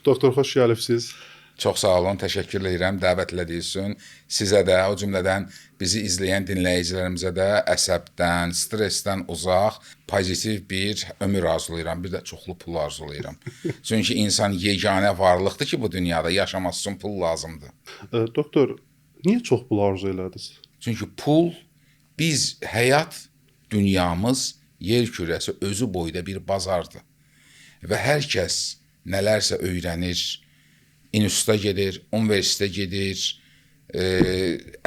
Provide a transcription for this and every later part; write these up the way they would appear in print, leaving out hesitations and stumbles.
Doktor, xoş gəlibsiz. Çox sağ olun, təşəkkür edirəm dəvət elədiyiniz üçün. Sizə də, o cümlədən bizi izləyən dinləyicilərimizə də əsəbdən, stressdən uzaq, pozitiv bir ömür arzulayıram. Bir də çoxlu pul arzulayıram. Çünki insan yeganə varlıqdır ki, bu dünyada yaşaması üçün pul lazımdır. Doktor, niyə çox pul arzu elədiniz? Çünki pul, biz həyat, dünyamız, yer kürəsi özü boyda bir bazardır. Və hər kəs nələrsə öyrənir, instituta gedir, universitetə gedir,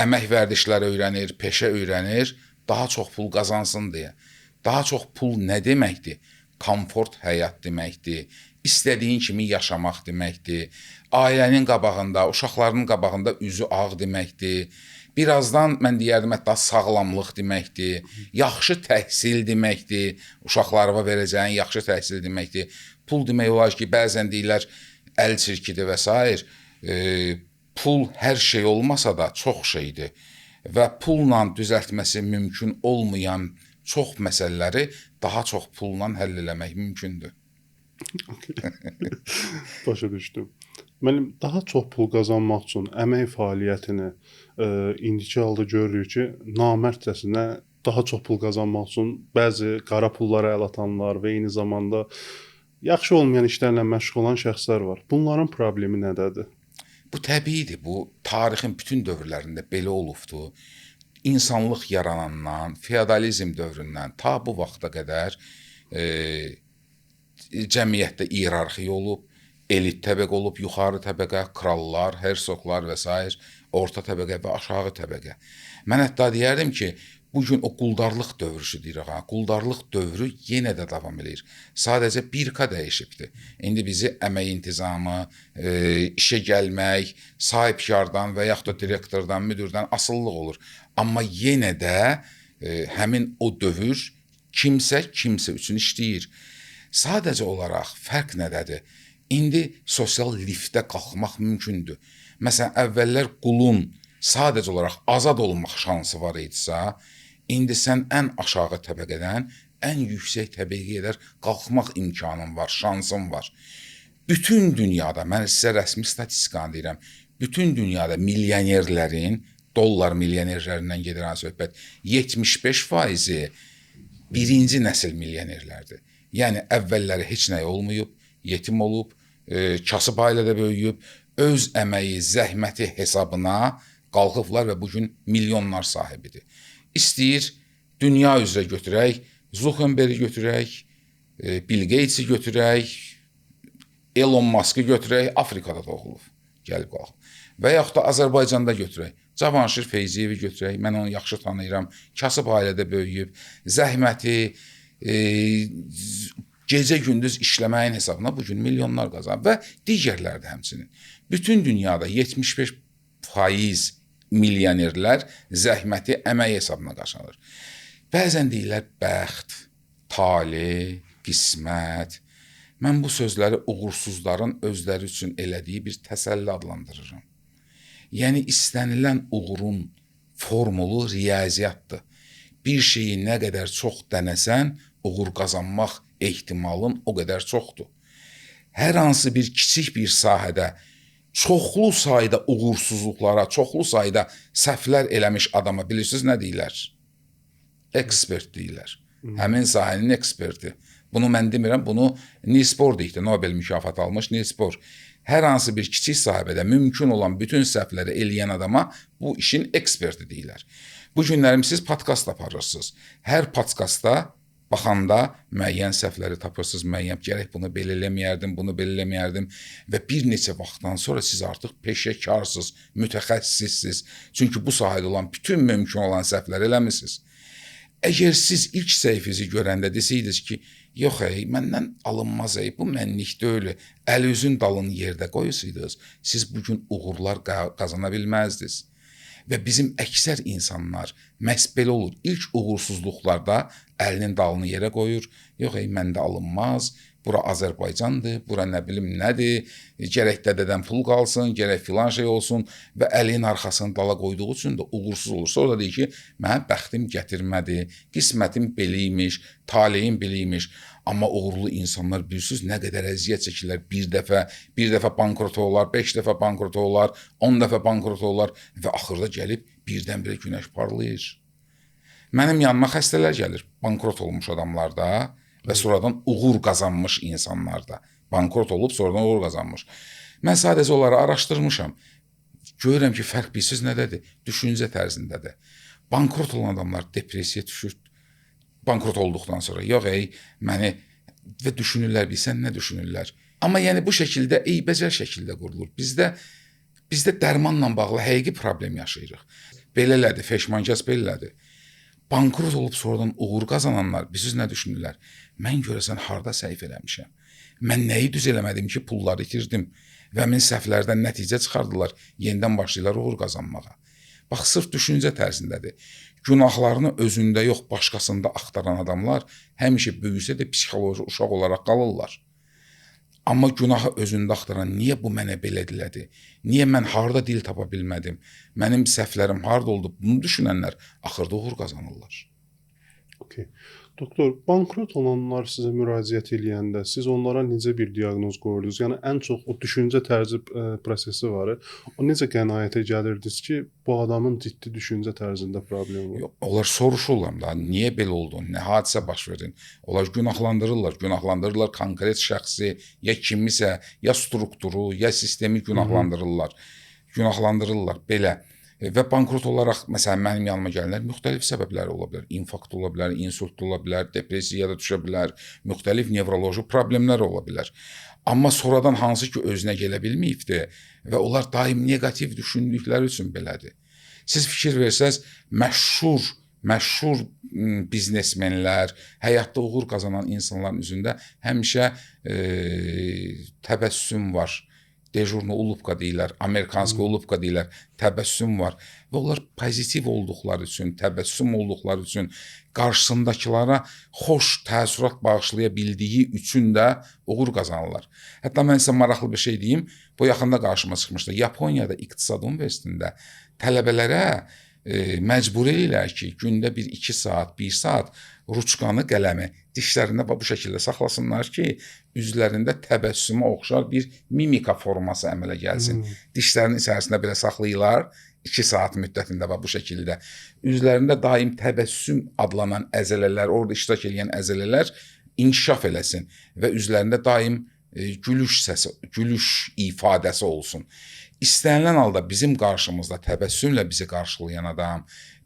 əmək vərdişləri öyrənir, peşə öyrənir, daha çox pul qazansın deyə. Daha çox pul nə deməkdir? Komfort həyat deməkdir, istədiyin kimi yaşamaq deməkdir, ailənin qabağında, uşaqlarının qabağında üzü ağ deməkdir, birazdan mən deyərdim, hətta sağlamlıq deməkdir, yaxşı təhsil deməkdir, uşaqlarıma verəcəyin yaxşı təhsil deməkdir. Pul demək olar ki, bəzən deyirlər, əl çirkidir və s. Pul hər şey olmasa da çox şeydir və pulla düzəltməsi mümkün olmayan çox məsələləri daha çox pulla həll eləmək mümkündür. Başa düşdüm. Mənim daha çox pul qazanmaq üçün əmək fəaliyyətini indiki halda görürük ki, namərtcəsinə daha çox pul qazanmaq üçün bəzi qara pullara əl atanlar və eyni zamanda yaxşı olmayan işlərlə məşğul olan şəxslər var. Bunların problemi nədədir? Bu təbiidir. Bu tarixin bütün dövrlərində belə olubdur. İnsanlıq yaranandan, feodalizm dövründən ta bu vaxta qədər cəmiyyətdə iyerarxiya olub, elit təbəqə olub, yuxarı təbəqə, krallar, hersoqlar və s. orta təbəqə və aşağı təbəqə. Mən hətta deyərdim ki, bugün o quldarlıq dövrü deyirik. Quldarlıq dövrü yenə də davam edir. Sadəcə bir ka dəyişibdir. İndi bizi əmək intizamı, işə gəlmək, sahibkardan və yaxud da direktordan, müdürdən asıllıq olur. Amma yenə də həmin o dövr kimsə üçün işləyir. Sadəcə olaraq fərq nədədir? İndi sosial liftə qalxmaq mümkündür. Məsələn, əvvəllər qulun sadəcə olaraq azad olmaq şansı var idisə, indi sən ən aşağı təbəqədən ən yüksək təbəqəyə qədər qalxmaq imkanın var, şansın var. Bütün dünyada, mən sizə rəsmi statistikanı deyirəm, bütün dünyada milyonerlərin, dollar milyonerlərindən gedirən söhbət, 75% birinci nəsil milyonerlərdir. Yəni, əvvəlləri heç nə olmayıb, yetim olub, kasıb ailədə böyüyüb, öz əməyi, zəhməti hesabına qalxıblar və bugün milyonlar sahibidir. İstəyir, dünya üzrə götürək, Zuckerberg'i götürək, Bill Gates'i götürək, Elon Musk'ı götürək, Afrikada doğulub, gəlib qalxıb. Və yaxud da Azərbaycanda götürək, Cavanşir Feyziyevi götürək, mən onu yaxşı tanıyıram, kasıb ailədə böyüyüb, zəhməti, gecə-gündüz işləməyin hesabına bugün milyonlar qazanıb və digərlər də həmçinin. Bütün dünyada 75% milyonerlər zəhməti əmək hesabına qaşanır. Bəzən deyirlər bəxt, tale, qismət. Mən bu sözləri uğursuzların özləri üçün elədiyi bir təsəlli adlandırıram. Yəni, istənilən uğurun formulu riyaziyyatdır. Bir şeyi nə qədər çox dənəsən, uğur qazanmaq ehtimalın o qədər çoxdur. Hər hansı bir kiçik bir sahədə çoxlu sayda uğursuzluqlara, çoxlu sayda səhvlər eləmiş adama bilirsiniz nə deyirlər? Ekspert deyirlər. Həmin sahənin eksperti. Bunu mən demirəm, bunu Niels Bohr deyirdi, Nobel mükafatı almış Niels Bohr. Hər hansı bir kiçik sahibədə mümkün olan bütün səhvləri eləyən adama bu işin eksperti deyirlər. Bu günlərim siz podkast aparırsınız. Hər podkastda baxanda müəyyən səhvləri tapırsınız, müəyyən gərək bunu belə eləməyərdim, bunu belə eləməyərdim və bir neçə vaxtdan sonra siz artıq peşəkarsınız, mütəxəssissiniz. Çünki bu sahədə olan bütün mümkün olan səhvləri eləmisiniz. Əgər siz ilk səhifinizi görəndə desəydiniz ki, yox məndən alınmaz, bu mənlik deyil, əl üzün dalını yerdə qoysaydınız, siz bugün uğurlar qazana bilməzdiniz. Və bizim əksər insanlar məhz belə olur. İlk uğursuzluqlarda əlinin dalını yerə qoyur. Yox, məndə alınmaz, bura Azərbaycandır, bura nə bilim nədir, gərək dədədən pul qalsın, gərək filan şey olsun və əlinin arxasını dala qoyduğu üçün də uğursuz olur. Sonra da deyir ki, mənə bəxtim gətirmədi, qismətim beliymiş, taleyim beliymiş. Amma uğurlu insanlar bilirsiniz nə qədər əziyyət çəkirlər. Bir dəfə bankrot olar, 5 dəfə bankrot olar, 10 dəfə bankrot olar və axırda gəlib birdən-birə günəş parlayır. Mənim yanıma xəstələr gəlir, bankrot olmuş adamlarda və sonradan uğur qazanmış insanlarda. Bankrot olub, sonradan uğur qazanmış. Mən sadəcə onları araşdırmışam. Görürəm ki, fərq bilirsiniz nədədir? Düşüncə tərzindədir. Bankrot olan adamlar depressiya düşür. Bankrot olduqdan sonra, yox məni və düşünürlər, bilsən nə düşünürlər. Amma yəni bu şəkildə eybəcər şəkildə qurulur. Bizdə dərmanla bağlı həqiqi problem yaşayırıq. Belələdir, feşmankəs belədir. Bankrot olub sonradan uğur qazananlar, bilirsiniz nə düşünürlər? Mən görəsən harda səhv eləmişəm? Mən nəyi düz eləmədim ki, pulları itirdim və min səhvlərdən nəticə çıxardılar, yenidən başlayırlar uğur qazanmağa. Bax, sırf düşüncə tərzindədir. Günahlarını özündə yox, başqasında axtaran adamlar həmişə böyüsə də psixoloji uşaq olaraq qalırlar. Amma günahı özündə axtaran, niyə bu mənə belə dilədi? Niyə mən harda dil tapa bilmədim? Mənim səhvlərim harda oldu? Bunu düşünənlər axırda uğur qazanırlar. Okay. Doktor, bankrot olanlar sizə müraciət edəndə siz onlara necə bir diaqnoz qoyurdunuz? Yəni ən çox o düşüncə tərzi prosesi var. O necə qənaətə gəlirdiniz ki, bu adamın ciddi düşüncə tərzində problemi var? Yox, onlar soruşurlar da, niyə belə oldu, nə hadisə baş verdi? Onlar günahlandırırlar konkret şəxsi, ya kimisə, ya strukturu, ya sistemi günahlandırırlar. Günahlandırırlar belə. Və bankrot olaraq, məsələn, mənim yanıma gələnlər müxtəlif səbəbləri ola bilər. İnfarkt ola bilər, insult ola bilər, depressiyaya da düşə bilər, müxtəlif nevroloji problemlər ola bilər. Amma sonradan hansı ki özünə gələ bilməyibdir və onlar daim negativ düşündükləri üçün belədir. Siz fikir versəz, məşhur biznesmenlər, həyatda uğur qazanan insanların üzündə həmişə təbəssüm var. Dejurnu ulubka deyirlər, amerikanski ulubka deyirlər, təbəssüm var. Və onlar pozitiv olduqları üçün, təbəssüm olduqları üçün, qarşısındakilara xoş təəssürat bağışlaya bildiyi üçün də uğur qazanırlar. Hətta mən sizə maraqlı bir şey deyim, bu yaxında qarşıma çıxmışdı. Yaponiyada İqtisad Universitetində tələbələrə məcbur edirlər ki, gündə 2 saat, 1 saat ruçkanı, qələmi dişlərində bu şəkildə saxlasınlar ki, üzlərində təbəssümə oxşar bir mimika forması əmələ gəlsin. Dişlərinin içərisində belə saxlayırlar 2 saat müddətində bu şəkildə. Üzlərində daim təbəssüm adlanan əzələlər, orada iştirak edən əzələlər inkişaf eləsin və üzlərində daim gülüş səsi, gülüş ifadəsi olsun. İstənilən halda bizim qarşımızda təbəssümlə bizi qarşılayan adam,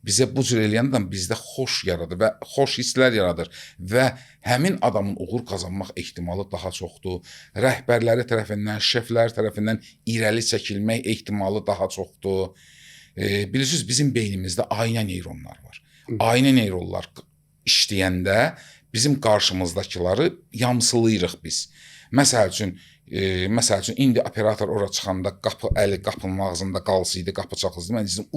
bizə bu cür eləyən adam bizdə xoş yaradır və xoş hisslər yaradır və həmin adamın uğur qazanmaq ehtimalı daha çoxdur. Rəhbərləri tərəfindən, şeflər tərəfindən irəli çəkilmək ehtimalı daha çoxdur. Bilirsiniz, bizim beynimizdə aynə neyronlar var. Aynə neyronlar işləyəndə bizim qarşımızdakiları yamsılayırıq biz. Məsəl üçün, indi operator ora çıxanda əli qapının ağzında qalsaydı, qapı çaxılsaydı, mən deyəcəm,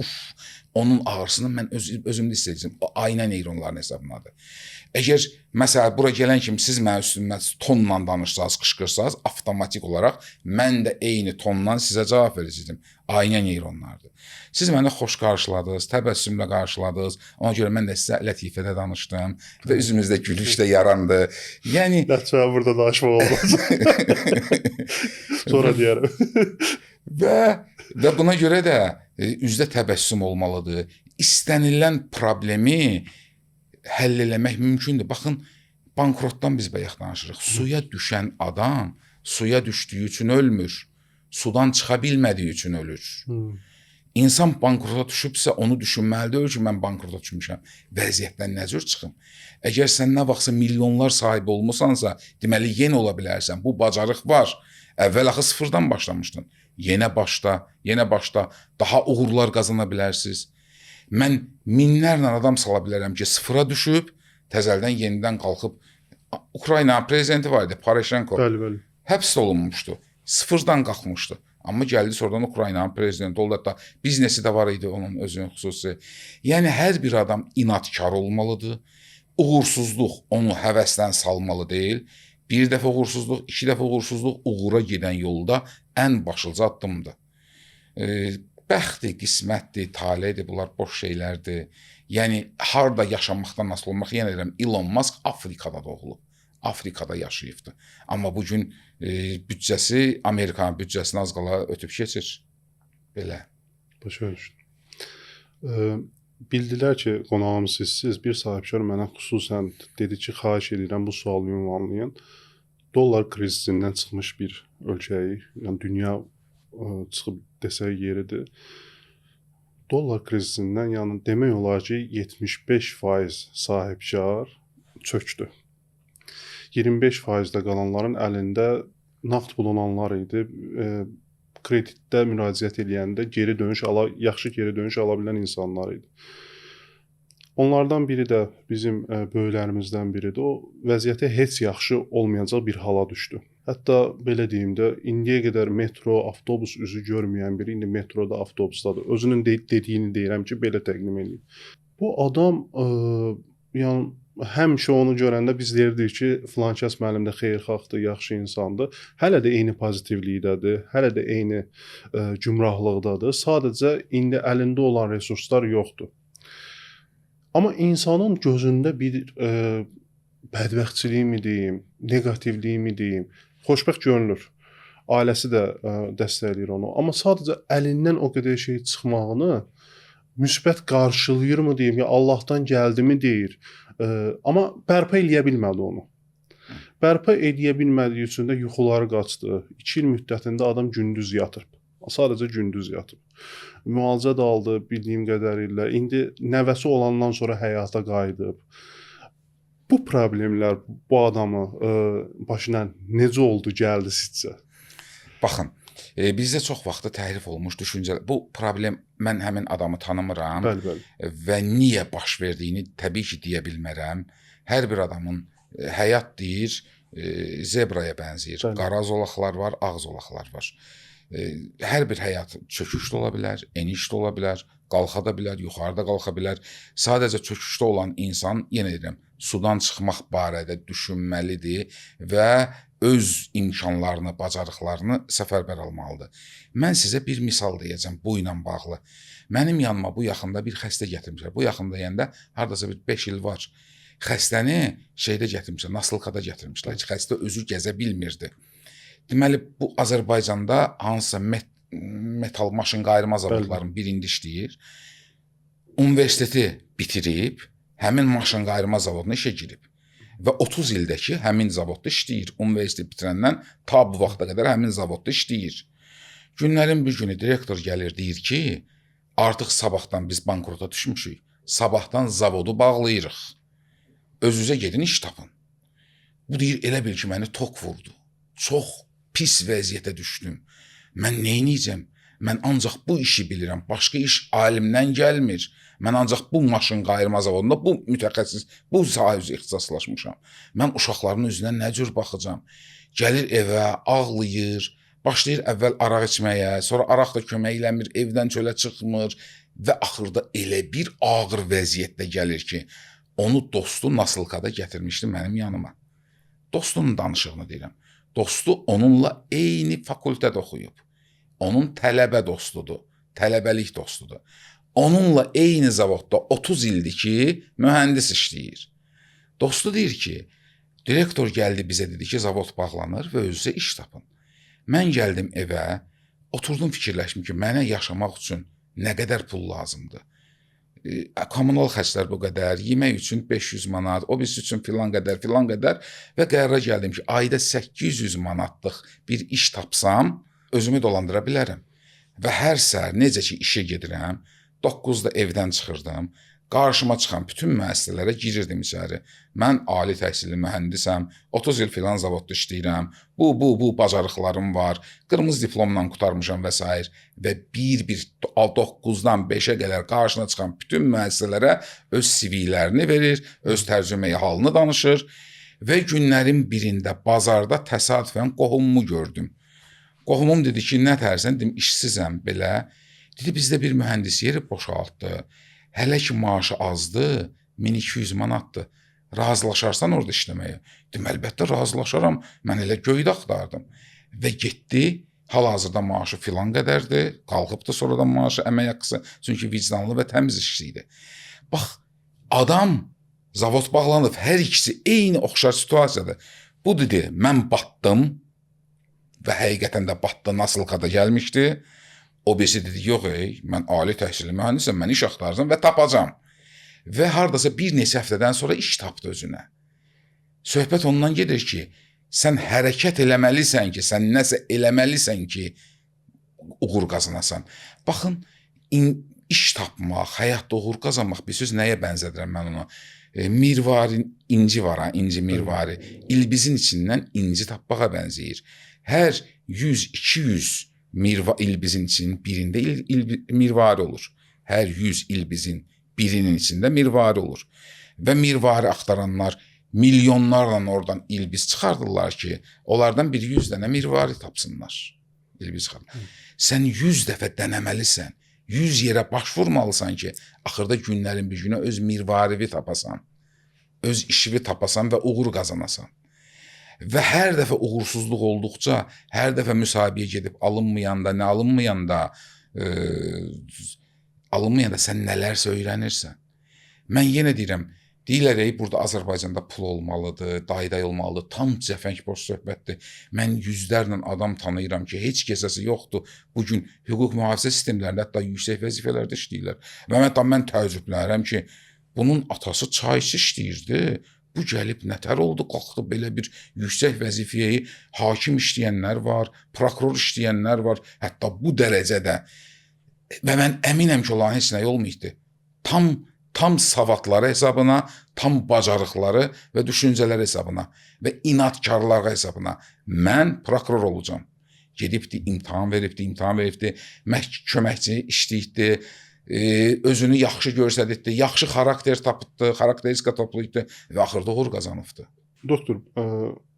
onun ağrısını mən özümdə hiss edəcəm. O aynə neyronların hesabınadır. Əgər, məsələn, bura gələn kimi siz mənim üstümə tonla danışsanız, qışqırsanız, avtomatik olaraq mən də eyni tonla sizə cavab verəcəyəm. Aynə neyronlardır. Siz məni xoş qarşıladınız, təbəssümlə qarşıladınız, ona görə mən də sizə lətifədə danışdım və üzümüzdə gülüş də yarandı. Yəni... Lətçə, burada danışmaq olmaz. Sonra deyərəm. Və buna görə də üzdə təbəssüm olmalıdır. İstənilən problemi həll eləmək mümkündür. Baxın, bankrotdan biz bayaq danışırıq. Suya düşən adam suya düşdüyü üçün ölmür. Sudan çıxa bilmədiyi üçün ölür. İnsan bankrota düşübsə, onu düşünməlidir ki, mən bankrota düşmüşəm. Vəziyyətdən nə cür çıxım? Əgər sən nə vaxtsa milyonlar sahibi olmusansa, deməli, yenə ola bilərsən. Bu bacarıq var. Əvvəl axı sıfırdan başlamışdın. Yenə başda daha uğurlar qazana bilərsiniz. Mən minlərlə adam sala bilərəm ki, sıfıra düşüb, təzəldən yenidən qalxıb, Ukrayna prezidenti var idi, Poroshenko. Bəli. Həbs olunmuşdu. Sıfırdan qalxmışdı. Amma gəldi sonradan Ukraynanın prezidenti oldu. Hətta biznesi də var idi onun özünün xüsusi. Yəni, hər bir adam inadkar olmalıdır. Uğursuzluq onu həvəsdən salmalı deyil. Bir dəfə uğursuzluq, 2 dəfə uğursuzluq uğura gedən yolda ən başlıca addımdır. Bəxtdir, qismətdir, taledir, bunlar boş şeylərdir. Yəni, harada yaşamaqdan asılı olmaq, yenə deyirəm, Elon Musk Afrikada doğulub. Afrikada yaşayıbdı. Amma bu gün büdcəsi Amerikanın büdcəsini az qala ötüb keçir. Belə. Başa düşdüm. Bildilər ki, qonağımız sizsiz. Bir sahibkar mənə xüsusən dedi ki, xahiş edirəm bu sualı ünvanlayın. Dollar krizisindən çıxmış bir ölkəyi, yəni dünya çıxıb desək yeridir. Dollar krizisindən, yəni demək olar ki, 75% sahibkar çökdü. 25% də qalanların əlində nağd pul olanlar idi. Kreditdə müraciət edəndə yaxşı geri dönüş ala bilən insanlar idi. Onlardan biri də bizim böyüklərimizdən biridir. O vəziyyəti heç yaxşı olmayacaq bir hala düşdü. Hətta belə deyim də, indiyə qədər metro, avtobus üzü görməyən biri indi metroda, avtobusdadır. Özünün dediyini deyirəm ki, belə təqdim edeyim. Bu adam yəni həmişə onu görəndə biz deyirdik ki, filan kəs müəllim də xeyirxahdır, yaxşı insandır. Hələ də eyni pozitivlikdədir, hələ də eyni gümrahlıqdadır. Sadəcə indi əlində olan resurslar yoxdur. Amma insanın gözündə bir bədbəxtçiliyimi deyim, negativliyimi deyim, xoşbəxt görünür. Ailəsi də dəstəkləyir onu. Amma sadəcə əlindən o qədər şey çıxmağını müsbət qarşılayırmı deyim, ya Allahdan gəldimi deyir. Amma bərpa eləyə bilmədi onu. Bərpa eləyə bilmədiyi üçün də yuxuları qaçdı. 2 il müddətində adam gündüz yatıb. Sadəcə gündüz yatıb. Müalicə də aldı bildiyim qədərilə. İndi nəvəsi olandan sonra həyata qayıdıb. Bu problemlər bu adamı başına necə oldu, gəldi sizcə? Baxın, bizdə çox vaxtı təhrif olmuş düşüncələr. Bu problem mən həmin adamı tanımıram. Bəli. Və niyə baş verdiyini təbii ki, deyə bilmərəm. Hər bir adamın həyat deyir, zebraya bənzəyir. Bəli. Qara zolaqlar var, ağ zolaqlar var. Hər bir həyat çöküşdə ola bilər, enişdə ola bilər, qalxa da bilər, yuxarıda qalxa bilər. Sadəcə çöküşdə olan insan, yenə deyirəm, sudan çıxmaq barədə düşünməlidir və öz imkanlarını, bacarıqlarını səfərbər almalıdır. Mən sizə bir misal deyəcəm bu ilə bağlı. Mənim yanıma bu yaxında bir xəstə gətirmişlər. Bu yaxında deyəndə hardasa bir 5 il var. Xəstəni şeydə gətirmişlər, Nasılkada gətirmişlər ki, xəstə özü gəzə bilmirdi. Deməli, bu Azərbaycanda hansısa metal maşın qayırma zavodlarının birində işləyir. Universiteti bitirib, həmin maşın qayırma zavoduna işə girib. Və 30 ildə ki, həmin zavodda işləyir. Universitet bitirəndən ta bu vaxta qədər həmin zavodda işləyir. Günlərin bir günü direktor gəlir, deyir ki, artıq sabahdan biz bankrota düşmüşük. Sabahdan zavodu bağlayırıq. Özünüzə gedin, iş tapın. Bu deyir, elə bil ki, məni tok vurdu. Çox pis vəziyyətə düşdüm. Mən neyniyəcəm? Mən ancaq bu işi bilirəm. Başqa iş alimdən gəlmir. Mən ancaq bu maşın qayırma zavodunda bu mütəxəssis, bu sahə üzrə ixtisaslaşmışam. Mən uşaqların üzünə nə cür baxacam? Gəlir evə, ağlayır, başlayır əvvəl araq içməyə, sonra araq da kömək eləmir, evdən çölə çıxmır və axırda elə bir ağır vəziyyətdə gəlir ki, onu dostu Nasılkada gətirmişdi mənim yanıma. Dostunun danışığını deyirəm. Dostu onunla eyni fakültədə oxuyub. Onun tələbə dostudur, tələbəlik dostudur. Onunla eyni zavodda 30 ildir ki, mühəndis işləyir. Dostu deyir ki, direktor gəldi bizə dedi ki, zavod bağlanır və özünüzə iş tapın. Mən gəldim evə, oturdum fikirləşdim ki, mənə yaşamaq üçün nə qədər pul lazımdır. Kommunal xərclər bu qədər, yemək üçün 500 manat, o birisi üçün filan qədər və qərara gəldim ki, ayda 800 manatlıq bir iş tapsam, özümü dolandıra bilərəm. Və hər səhər necə ki işə gedirəm, 9-da evdən çıxırdım, qarşıma çıxan bütün müəssisələrə girirdim içəri. Mən ali təhsilli mühəndisəm, 30 il filan zavodda işləyirəm, bu bacarıqlarım var, qırmızı diplomla qurtarmışam və s. Və bir 9-dan 5-ə qədər qarşına çıxan bütün müəssisələrə öz CV-lərini verir, öz tərcüməyi halını danışır və günlərin birində bazarda təsadüfən qohumumu gördüm. Qohumum dedi ki, nə tərsən? Dedim, işsizəm belə. Dedi, bizdə bir mühəndis yeri boşaltdı. Hələ ki maaşı azdı, 1200 manatdır. Razılaşarsan orada işləməyə. Dedim, əlbəttə razılaşaram. Mən elə göydə axtardım. Və getdi, hal-hazırda maaşı filan qədərdir. Qalxıbdı sonradan maaşı, əmək haqqısı. Çünki vicdanlı və təmiz işçi idi. Bax, adam Zavod bağlanıb, hər ikisi eyni oxşar situasiyadır. Bu dedi, mən batdım və həqiqətən də batdı, nasılkada gəlmişdi. O birisi dedi, yox mən ali təhsilli mühəndisəm, mən iş axtaracam və tapacam. Və hardasa bir neçə həftədən sonra iş tapdı özünə. Söhbət ondan gedir ki, sən hərəkət eləməlisən ki, sən nəsə eləməlisən ki, uğur qazanasan. Baxın, iş tapmaq, həyatda uğur qazanmaq, bir söz nəyə bənzədirəm mən ona? Mirvari, inci var ha, inci mirvari. İlbizin içindən inci tapmağa bənzəyir. Hər 100-200 ilbizin içinin birində mirvari olur. Hər 100 ilbizin birinin içində mirvari olur. Və mirvari axtaranlar milyonlarla oradan ilbiz çıxardırlar ki, onlardan bir 100 dənə mirvari tapsınlar. İlbiz çıxardır. Sən 100 dəfə dənəməlisən, 100 yerə başvurmalısan ki, axırda günlərin bir günə öz mirvarivi tapasan, öz işivi tapasan və uğur qazanasan. Və hər dəfə uğursuzluq olduqca, hər dəfə müsahibəyə gedib alınmayanda, nə alınmayanda sən nələrsə öyrənirsən. Mən yenə deyirəm, deyirlər burada Azərbaycanda pul olmalıdır, dayday olmalıdır, tam cəfəng boş söhbətdir. Mən yüzlərlə adam tanıyıram ki, heç kəsəsi yoxdur. Bugün hüquq mühafizə sistemlərində hətta yüksək vəzifələrdə işləyirlər. Və mən təəccüblənirəm ki, bunun atası çayçı işləyirdi. Bu gəlib nətər oldu, qalxdı belə bir yüksək vəzifəyə hakim işləyənlər var, prokuror işləyənlər var, hətta bu dərəcədə. Və mən əminəm ki, olan heç nə olmayıbdı. Tam savadları hesabına, tam bacarıqları və düşüncələri hesabına və inadkarlığı hesabına mən prokuror olacağam. Gedibdi, imtahan veribdi, köməkçi işləyibdi, özünü yaxşı görsədibdi, yaxşı xarakter tapıbdı, xarakteristika toplayıbdı və axırda uğur qazanıbdı. Doktor,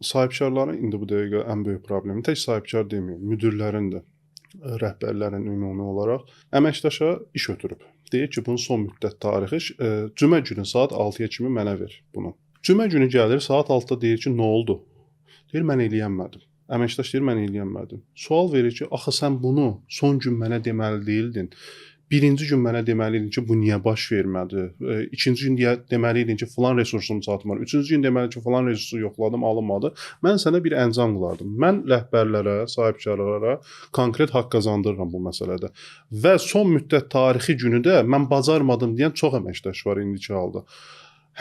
sahibkarların indi bu dəqiqə ən böyük problemi, tək sahibkar deməyim, müdirlərin də, rəhbərlərin ümumi olaraq əməkdaşa iş ötürüb. Deyir ki, bunun son müddət tarixi cümə günü saat 6-ya kimi mənə ver bunu. Cümə günü gəlir, saat 6-da deyir ki, nə oldu? Deyir, mən eləyənmədim. Əməkdaş deyir, mən eləyənmədim. Sual verir ki, axı sən bunu son gün mənə deməli deyildin. Birinci gün mənə deməli idin ki, bu niyə baş vermədi? İkinci gün deməli idin ki, filan resursum çatmır. Üçüncü gün deməli ki, filan resursu yoxladım, alınmadı. Mən sənə bir əncam qılardım. Mən rəhbərlərə, sahibkarlara konkret haqq qazandırıram bu məsələdə. Və son müddət tarixi günü də mən bacarmadım deyən çox əməkdaş var indiki halda.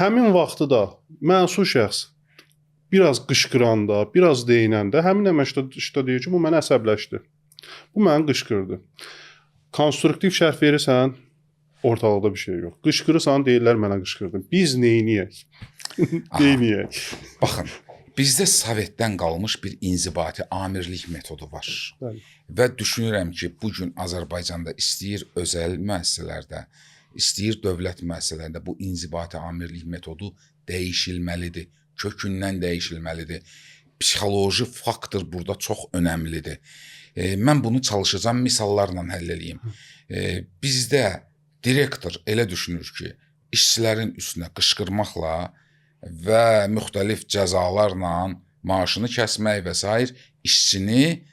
Həmin vaxtı da məsul şəxs biraz qışqıranda, biraz deyinəndə həmin əməkdaş da deyir ki, bu mənə əsəbləşdi. Bu məni qışqırdı. Konstruktiv şərh verirsən, ortalıqda bir şey yox. Qışqırırsan, deyirlər mənə qışqırdın. Biz neyniyək? Neyniyək? Baxın, bizdə Sovetdən qalmış bir inzibati amirlik metodu var. Bəli. Və düşünürəm ki, bugün Azərbaycanda istəyir özəl müəssisələrdə, istəyir dövlət müəssisələrində bu inzibati amirlik metodu dəyişilməlidir, kökündən dəyişilməlidir. Psixoloji faktor burada çox önəmlidir. Mən bunu çalışacağım, misallarla həll edeyim. Bizdə direktor elə düşünür ki, işçilərin üstünə qışqırmaqla və müxtəlif cəzalarla maaşını kəsmək və s. işçini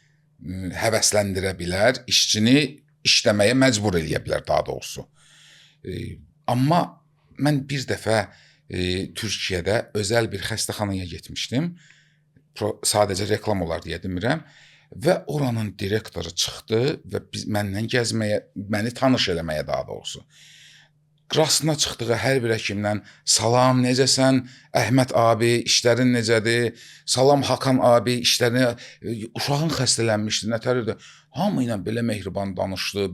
həvəsləndirə bilər, işçini işləməyə məcbur eləyə bilər daha doğrusu. Amma mən bir dəfə Türkiyədə özəl bir xəstəxanaya getmişdim. Sadəcə reklam olar deyə demirəm. Və oranın direktoru çıxdı və məndən gəzməyə, məni tanış eləməyə daha doğrusu. Rastına çıxdığı hər bir həkimdən salam, necəsən, Əhməd abi, işlərin necədir, salam Hakan abi, işlərin, uşağın xəstələnmişdi, nətəridir. Hamı ilə belə mehriban danışdı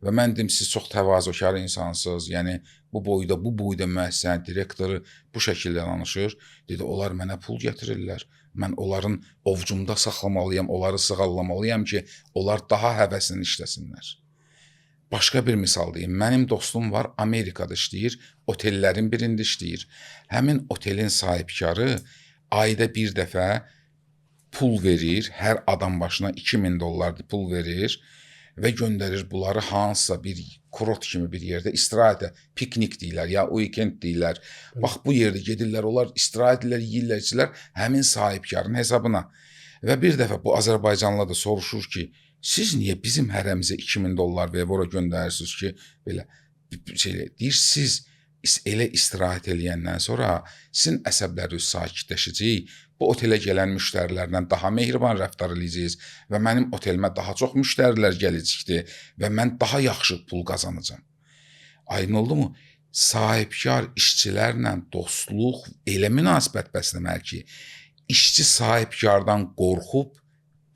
və mən dedim, siz çox təvazökar insansınız, yəni bu boyda müəssisənin direktoru bu şəkildə danışır. Dedi, onlar mənə pul gətirirlər. Mən onların ovcumda saxlamalıyam, onları sığallamalıyam ki, onlar daha həvəslə işləsinlər. Başqa bir misal deyim. Mənim dostum var, Amerikada işləyir, otellərin birində işləyir. Həmin otelin sahibkarı ayda bir dəfə pul verir, hər adam başına $2000 pul verir və göndərir bunları hansısa bir kurort kimi bir yerdə istirahətə, piknik deyirlər, ya weekend deyirlər. Bax, bu yerdə gedirlər, onlar istirahət edirlər, yeyirlər, içirlər həmin sahibkarın hesabına. Və bir dəfə bu Azərbaycanlılar da soruşur ki, siz niyə bizim hərəmizə $2000 verib ora göndərirsiniz ki, belə şey deyir, siz elə istirahət eləyəndən sonra sizin əsəbləriniz sakitləşəcək. Bu otelə gələn müştərilərlə daha mehriban rəftar edəcəksiniz və mənim otelimə daha çox müştərilər gələcəkdir və mən daha yaxşı pul qazanacağam. Aydın oldumu? Sahibkar işçilərlə dostluq elə münasibət bəsləməli ki, işçi sahibkardan qorxub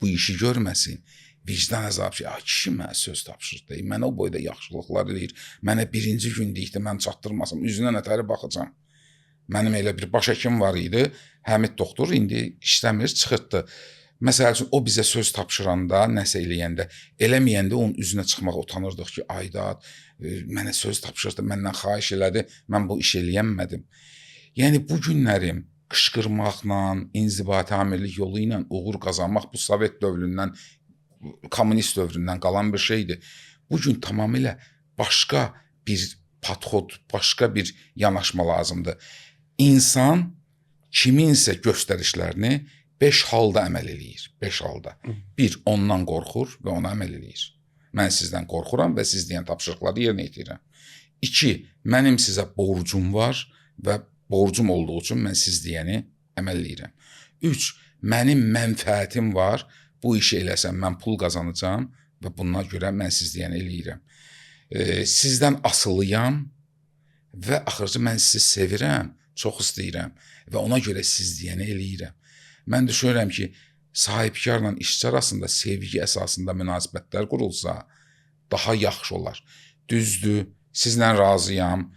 bu işi görməsin. Vicdan əzabı ki, kişi mənə söz tapşırdı, mənə o boyda yaxşılıqlar eləyir, mənə birinci gün deyikdə mən çatdırmasam, üzünə nətəri baxacam. Mənim elə bir baş həkim var idi, Həmid doktor, indi işləmir, çıxırtdı. Məsəl üçün, o bizə söz tapşıranda, nəsə eləyəndə, eləməyəndə onun üzünə çıxmağa utanırdıq ki, Aydat, mənə söz tapşırdı, məndən xahiş elədi, mən bu iş eləyəmədim. Yəni, bu günlərim qışqırmaqla, inzibati amirlik yolu ilə uğur qazanmaq bu Sovet dövründən, komünist dövründən qalan bir şeydir. Bugün tamamilə başqa bir podxod, başqa bir yanaşma lazımdır. İnsan kiminsə göstərişlərini 5 halda əməl eləyir. 5 halda. 1, ondan qorxur və ona əməl eləyir. Mən sizdən qorxuram və siz deyən tapşırıqları yerinə yetirirəm. 2, mənim sizə borcum var və borcum olduğu üçün mən siz deyəni əməl eləyirəm. 3, mənim mənfəətim var, bu işi eləsəm mən pul qazanacağam və buna görə mən siz deyəni eləyirəm. Sizdən asılıyam və axırıncı mən sizi sevirəm, çox istəyirəm və ona görə siz deyəni eləyirəm. Mən düşünürəm ki, sahibkarla işçi arasında sevgi əsasında münasibətlər qurulsa daha yaxşı olar. Düzdür, sizlə razıyam,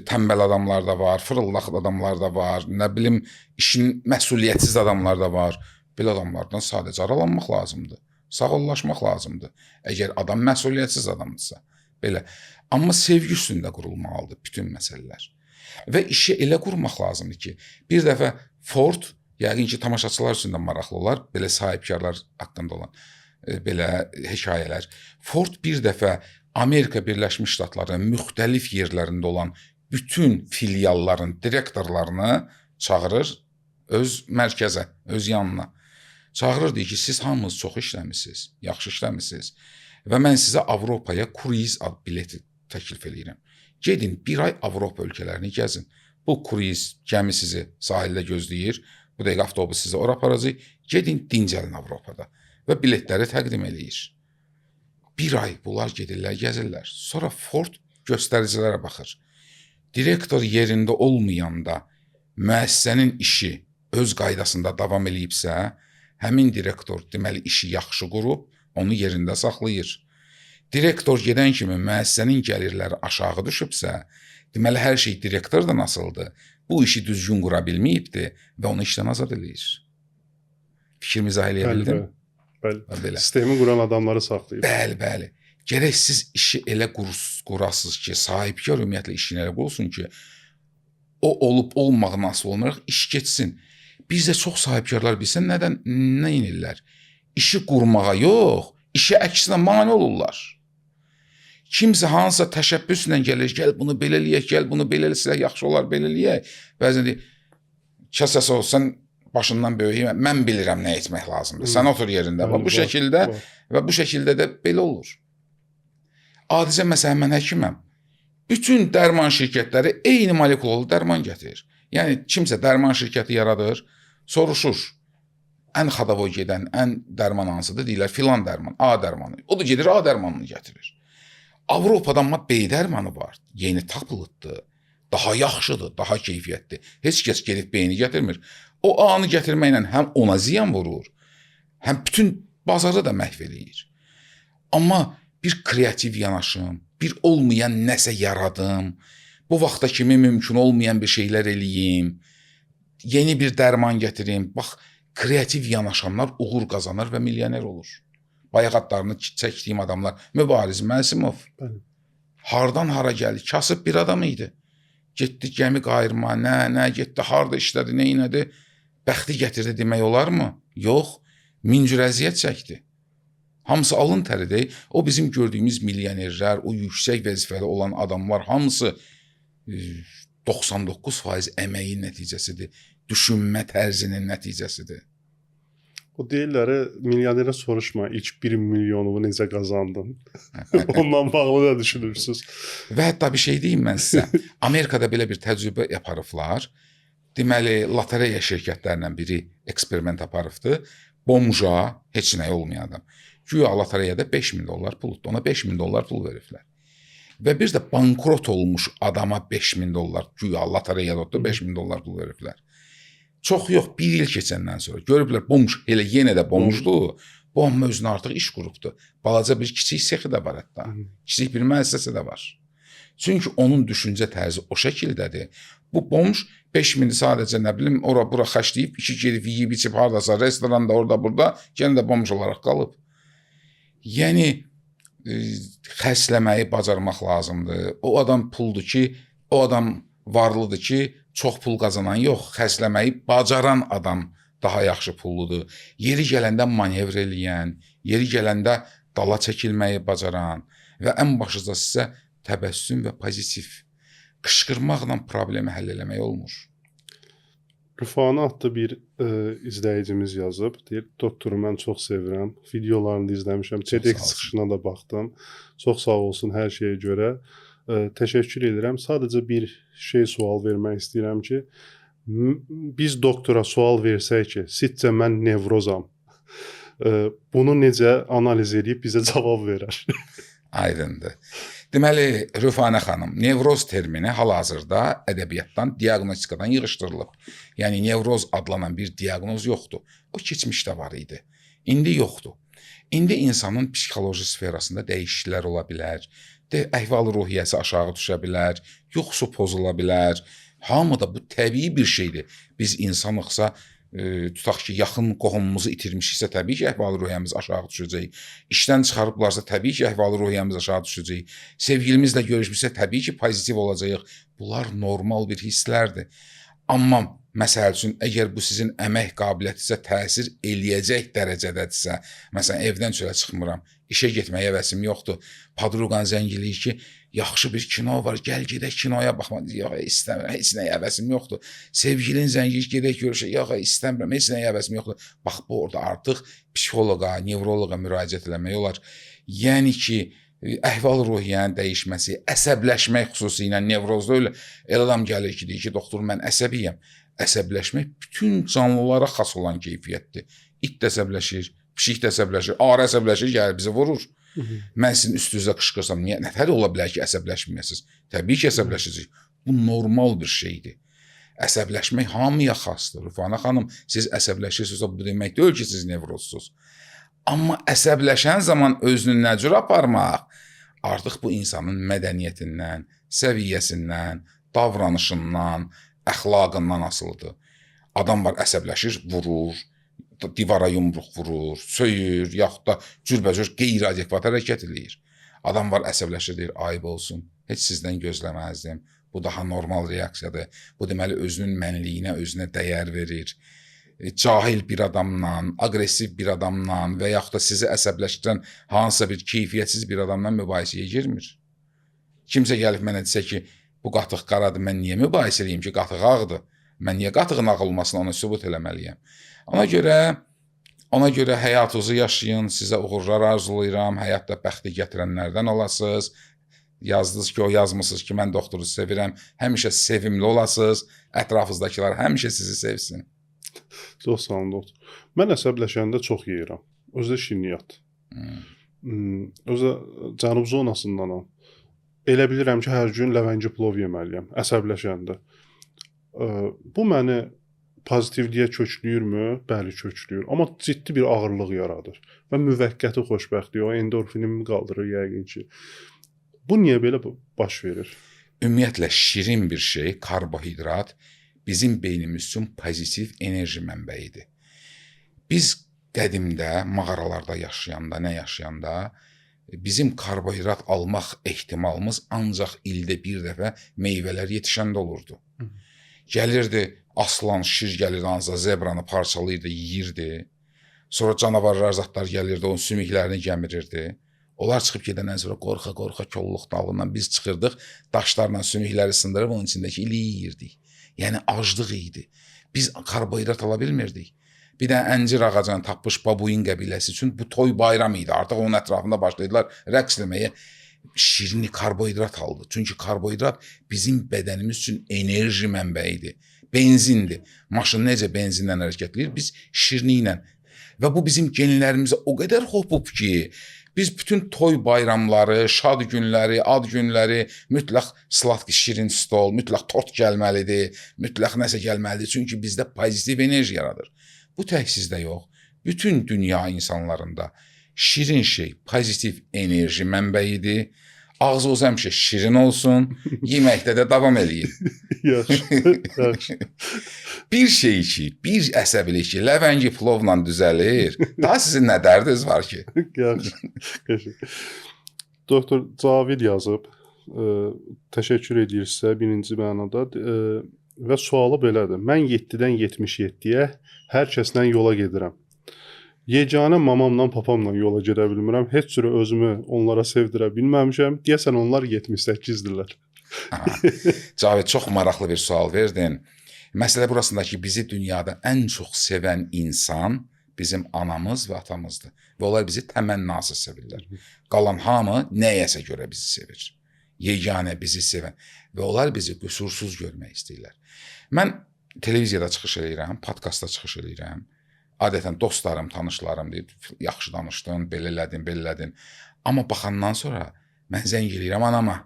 tənbəl adamlar da var, fırıldaq adamlar da var, nə bilim, işin məsuliyyətsiz adamlar da var. Belə adamlardan sadəcə aralanmaq lazımdır, sağollaşmaq lazımdır. Əgər adam məsuliyyətsiz adamdırsa, belə. Amma sevgi üstündə qurulmalıdır bütün məsələlər. Və işi elə qurmaq lazımdır ki, bir dəfə Ford, yəqin ki, tamaşaçılar üçün də maraqlı olar, belə sahibkarlar haqqında olan belə hekayələr. Ford bir dəfə Amerika Birləşmiş Ştatlarının müxtəlif yerlərində olan bütün filialların direktorlarını çağırır öz mərkəzə, öz yanına. Çağırır deyir ki, siz hamınız çox işləmişsiniz, yaxşı işləmişsiniz və mən sizə Avropaya kruiz bileti təklif edirəm. Gedin, bir ay Avropa ölkələrini gəzin. Bu kruiz gəmi sizi sahildə gözləyir, bu dəqiqə avtobus sizi ora aparacaq, gedin, dincəlin Avropada və biletləri təqdim eləyir. Bir ay bunlar gedirlər, gəzirlər. Sonra Ford göstəricilərə baxır. Direktor yerində olmayanda müəssisənin işi öz qaydasında davam eləyibsə, həmin direktor deməli işi yaxşı qurub, onu yerində saxlayır. Direktor gedən kimi müəssisənin gəlirləri aşağı düşübsə, deməli hər şey direktordan asılıdır. Bu işi düzgün qura bilməyibdir və onu işdən azad eləyir. Fikrimi izah eləyə bildim? Bəli. Sistemi quran adamları saxlayır. Bəli. Gərək siz işi elə qurasınız ki, sahibkar ümumiyyətlə işini elə qurulsun ki, o olub olmağına asılı olmayaraq iş geçsin. Bizdə çox sahibkarlar bilsən nə inirlər? İşi qurmağa yox, işə əksinə mane olurlar. Kimsə hansısa təşəbbüslə gəlir, gəl bunu belə eləyək, gəl bunu belə eləyək, yaxşı olar belə eləyək. Bəzən deyir, kəsəsə olsan başından böyüyəm, mən bilirəm nə etmək lazımdır. Sən otur yerində və bu şəkildə də belə olur. Adicə məsələn mən həkiməm. Bütün dərman şirkətləri eyni molekulalı dərman gətirir. Yəni kimsə dərman şirkəti yaradır, soruşur. Ən xadavoy gedən, ən dərman hansıdır? Deyirlər filan dərman, A dərmanı. O da gedir A dərmanını gətirir. Avropada amma B dərmanı var. Yeni tapılıbdır. Daha yaxşıdır, daha keyfiyyətli. Heç kəs gedib B-ni gətirmir. O A-nı gətirməklə həm ona ziyan vurur, həm bütün bazarı da məhv eləyir. Amma bir kreativ yanaşım, bir olmayan nəsə yaradım, bu vaxta kimi mümkün olmayan bir şeylər eləyim, yeni bir dərman gətirim. Bax, kreativ yanaşanlar uğur qazanır və milyoner olur. Bayaq adlarını çəkdiyim adamlar, Mübariz Məsimov, hardan hara gəldi, kasıb bir adam idi. Getdi gəmi qayırma, nə getdi, harda işlədi, nə inədi, bəxti gətirdi demək olar mı? Yox, min cür əziyyət çəkdi. Hamısı alın təridir. O bizim gördüyümüz milyonerlər, o yüksək vəzifəli olan adamlar hamısı 99% əməyin nəticəsidir. Düşünmə tərzinin nəticəsidir. O deyirlər, milyonerə soruşma, ilk 1 milyonumu necə qazandın? Ondan bağlı nə düşünürsüz? Və hətta bir şey deyim mən sizə. Amerikada belə bir təcrübə yaparıblar. Deməli, lotereya şirkətlərindən biri eksperiment aparıbdı. Bomja, heç nə olmayan adam. Güya lotereyada $5.000 pul tutdu. Ona $5.000 pul veriblər. Və bir də bankrot olmuş adama $5.000 güya lotereyada tutdu, $5.000 pul veriblər. Çox yox, 1 il keçəndən sonra görüblər bomj, elə yenə də bomjdur. Bu amma özünə artıq iş qurubdur. Balaca bir kiçik sexi də var hətta. Kiçik bir müəssisəsi də var. Çünki onun düşüncə tərzi o şəkildədir. Bu bomj 5.000 sadəcə nə bilim ora-bura xərcləyib, işi gedib yeyib içib hardasa restoranda, orada burada yenə də bomj olaraq qalıb. Yəni xərcləməyi bacarmaq lazımdır. O adam puldur ki, o adam varlıdır ki, çox pul qazanan yox, xərcləməyi bacaran adam daha yaxşı pulludur. Yeri gələndə manevr eləyən, yeri gələndə dala çəkilməyi bacaran və ən başıca sizə təbəssüm və pozitiv qışqırmaqla problemi həll eləmək olmur. Rüfani adlı bir izləyicimiz yazıb. Deyir, doktoru mən çox sevirəm. Videolarını da izləmişəm. TEDx çıxışına da baxdım. Çox sağ olsun hər şeyə görə. Təşəkkür edirəm. Sadəcə bir sual vermək istəyirəm ki, biz doktora sual versək ki, sizcə mən nevrozam. Bunu necə analiz edib bizə cavab verər? Aydındır. Deməli, Rüfanə xanım, nevroz termini hal-hazırda ədəbiyyatdan, diaqnostikadan yığışdırılıb. Yəni, nevroz adlanan bir diaqnoz yoxdur. O, keçmişdə var idi. İndi yoxdur. İndi insanın psixoloji sferasında dəyişikliklər ola bilər. Əhval-ruhiyyəsi aşağı düşə bilər. Yuxusu pozula bilər. Hamıda bu təbii bir şeydir. Biz insanıqsa, tutaq ki, yaxın qohumumuzu itirmişiksə, təbii ki, əhval-ruhiyyəmiz aşağı düşəcək. İşdən çıxarıblarsa, təbii ki, əhval-ruhiyyəmiz aşağı düşəcək. Sevgilimizlə görüşmüşsə, təbii ki, pozitiv olacaq. Bunlar normal bir hisslərdir. Amma, məsəl üçün, əgər bu sizin əmək qabiliyyətinizə təsir eləyəcək dərəcədədirsə, məsələn, evdən çölə çıxmıram, işə getməyə həvəsim yoxdur, padruqan zəng eləyir ki, yaxşı bir kino var, gəl gedək kinoya baxmaq, yox, istəmirəm, heç nəyə həvəsim yoxdur. Sevgilin zəngi gedək görüşə, yox, istəmirəm, heç nəyə həvəsim yoxdur. Bax, bu orada artıq psixoloqa, nevroloqa müraciət eləmək olar. Yəni ki, əhval-ruhiyyənin dəyişməsi, əsəbləşmək xüsusilə nevrozda elə adam gəlir ki, deyir ki, doktor, mən əsəbiyəm. Əsəbləşmək bütün canlılara xas olan keyfiyyətdir. İt də əsəbləşir, pişik də əsəbləşir, arı əsəbləşir, gəlir bizi vurur. Mən sizin üstünüzə qışqırsam, nətər ola bilər ki, əsəbləşməyəsiniz? Təbii ki, əsəbləşəcək. Bu normal bir şeydir. Əsəbləşmək hamıya xasdır. Rüfanə xanım, siz əsəbləşirsiniz, bu demək deyil ki, siz nevrozsuz. Amma əsəbləşən zaman özünü nə cür aparmaq, artıq bu insanın mədəniyyətindən, səviyyəsindən, davranışından, əxlaqından asılıdır. Adam var, əsəbləşir, vurur, divara yumruq vurur, söyür, yaxud da cürbəcür qeyri-adekvat hərəkət edir. Adam var, əsəbləşir, deyir, ayıb olsun, heç sizdən gözləməzdim. Bu daha normal reaksiyadır. Bu deməli, özünün mənliyinə, özünə dəyər verir. Cahil bir adamla, aqressiv bir adamla və yaxud da sizi əsəbləşdirən hansısa bir keyfiyyətsiz bir adamla mübahisəyə girmir. Kimsə gəlib mənə desə ki, bu qatıq qaradır, mən niyə mübahisə edeyim ki, qatıq ağdır? Mən niyə qatığın ağ olmasını onu sübut eləməliyəm? Ona görə həyatınızı yaşayın, sizə uğurlar arzulayıram, həyatda bəxti gətirənlərdən olasınız. Yazdınız ki, o yazmısınız ki, mən doktoru sevirəm, həmişə sevimli olasınız, ətrafınızdakılar həmişə sizi sevsin. Çox sağ olun, doktor. Mən əsəbləşəndə çox yeyirəm. Özdə şirniyyat. Özdə cənub zonasındanam. Elə bilirəm ki, hər gün ləvəngi plov yeməliyəm, əsəbləşəndə. Bu məni pozitivliyə kökləyirmi? Bəli, kökləyir. Amma ciddi bir ağırlıq yaradır. Və müvəqqəti xoşbəxtlik, o endorfinimi qaldırır yəqin ki. Bu niyə belə baş verir? Ümumiyyətlə, şirin bir şey, karbohidrat, bizim beynimiz üçün pozitiv enerji mənbəyidir. Biz qədimdə, mağaralarda yaşayanda, nə yaşayanda, bizim karbohidrat almaq ehtimalımız ancaq ildə bir dəfə meyvələr yetişəndə olurdu. Gəlirdi, aslan, şir gəlirdi, hansısa zebranı parçalayırdı, yeyirdi. Sonra canavarlar, zatlar gəlirdi, onun sümüklərini gəmirirdi. Onlar çıxıb gedəndən sonra qorxa-qorxa kolluq dalından biz çıxırdıq, daşlarla sümükləri sındırıb onun içindəki ili yeyirdik. Yəni, aclıq idi. Biz karbohidrat ala bilmirdik. Bir də əncir ağacını tapmış babuin qəbiləsi üçün bu toy bayram idi. Artıq onun ətrafında başladılar rəqs etməyə. Şirini karbohidrat aldı. Çünki karbohidrat bizim bədənimiz üçün enerji mənbəyidir. Benzindir. Maşın necə benzinlə hərəkət edir? Biz şirini ilə. Və bu bizim genlərimizə o qədər hopub ki, biz bütün toy bayramları, şad günləri, ad günləri mütləq sladki şirin stol, mütləq tort gəlməlidir, mütləq nəsə gəlməlidir. Çünki bizdə pozitiv enerji yaradır. Bu tək sizdə yox. Bütün dünya insanlarında şirin şey pozitiv enerji mənbəyidir. Ağzınız həmişə şirin olsun, yeməkdə də davam eləyin. Yaxşı. Bir şey ki, bir əsəbilik ki, ləvəngi plovla düzəlir, daha sizin nə dərdiniz var ki? Yaxşı. Doktor Cavid yazıb, təşəkkür edir sizə birinci mənada və sualı belədir. Mən 7-dən 77-yə hər kəslə yola gedirəm. Yeganə mamamla papamla yola gedə bilmirəm. Heç cürə özümü onlara sevdirə bilməmişəm. Deyəsən onlar 78-dirlər. Cavid, çox maraqlı bir sual verdin. Məsələ burasındakı bizi dünyada ən çox sevən insan bizim anamız və atamızdır. Və onlar bizi təmənnasız sevirlər. Qalan hamı nəyəsə görə bizi sevir. Yeganə bizi sevən. Və onlar bizi qüsursuz görmək istəyirlər. Mən televiziyada çıxış edirəm, podkastda çıxış edirəm. Adətən dostlarım, tanışlarım deyir, yaxşı danışdın, belə elədin. Amma baxandan sonra mən zəng eləyirəm anama.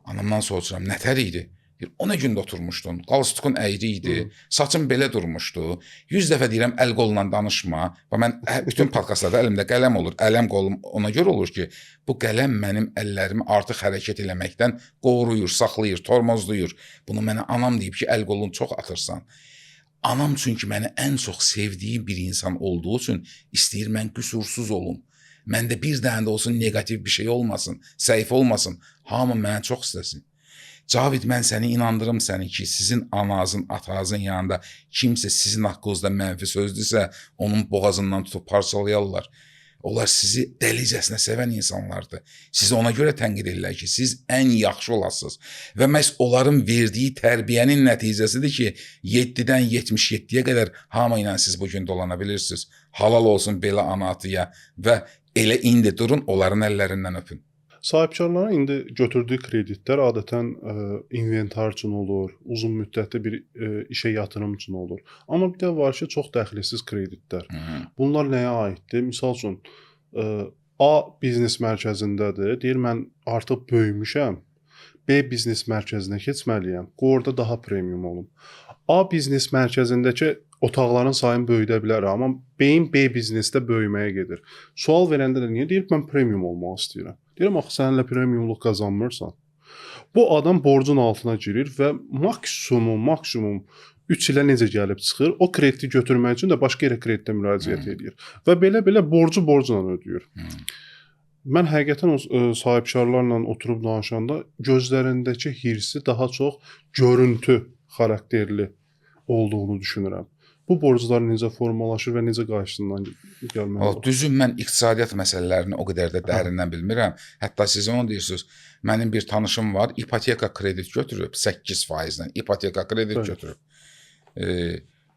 Anamdan soruşuram, nətər idi? Deyir, o nə gündə oturmuşdun? Qalstukun əyri idi, saçın belə durmuşdu. 100 dəfə deyirəm, əl qolla danışma. Və mən bütün podkastlarda əlimdə qələm olur. Ələm qolum ona görə olur ki, bu qələm mənim əllərimi artıq hərəkət eləməkdən qoruyur, saxlayır, tormozlayır. Bunu mənə anam deyib ki, əl qolunu çox atırsan. Anam çünki məni ən çox sevdiyi bir insan olduğu üçün istəyir mən qüsursuz olum. Məndə bir dənə də olsun negativ bir şey olmasın, səhif olmasın. Hamı mənə çox istəsin. Cavid, mən səni inandırım səni ki, sizin ananızın, atanızın yanında kimsə sizin haqqınızda mənfi sözdürsə, onun boğazından tutub parçalayarlar. Onlar sizi dəlicəsinə sevən insanlardır. Sizi ona görə tənqid edirlər ki, siz ən yaxşı olasınız. Və məhz onların verdiyi tərbiyənin nəticəsidir ki, 7-dən 77-yə qədər hamı ilə siz bugün dolana bilirsiniz. Halal olsun belə ana-atıya və elə indi durun, onların əllərindən öpün. Sahibkarların indi götürdüyü kreditlər adətən inventar üçün olur, uzun müddətli bir işə yatırım üçün olur. Amma bir də var ki, çox dəxilsiz kreditlər. Bunlar nəyə aiddir? Misal üçün A biznes mərkəzindədir. Deyir mən artıq böyümüşəm. B biznes mərkəzinə keçməliyəm. Orada daha premium olum. A biznes mərkəzindəki otaqların sayını böyüdə bilər, amma B-in B biznesdə böyüməyə gedir. Sual verəndə də niyə deyir mən premium olmaq istəyirəm? Deyirəm axı səninlə premiumluq qazanmırsan. Bu adam borcun altına girir və maksimum 3 ilə necə gəlib çıxır, o krediti götürmək üçün də başqa yerə kreditə müraciət edir. Və belə borcla ödəyir. Mən həqiqətən o sahibkarlarla oturub danışanda gözlərindəki hirsi daha çox görüntü xarakterli olduğunu düşünürəm. Bu borclar necə formalaşır və necə qarşısından gəlməli olur? Düzüm, mən iqtisadiyyat məsələlərini o qədər də dərindən bilmirəm. Hətta siz onu deyirsiniz, mənim bir tanışım var, ipoteka kredit götürüb, 8%-lə ipoteka kredit götürüb.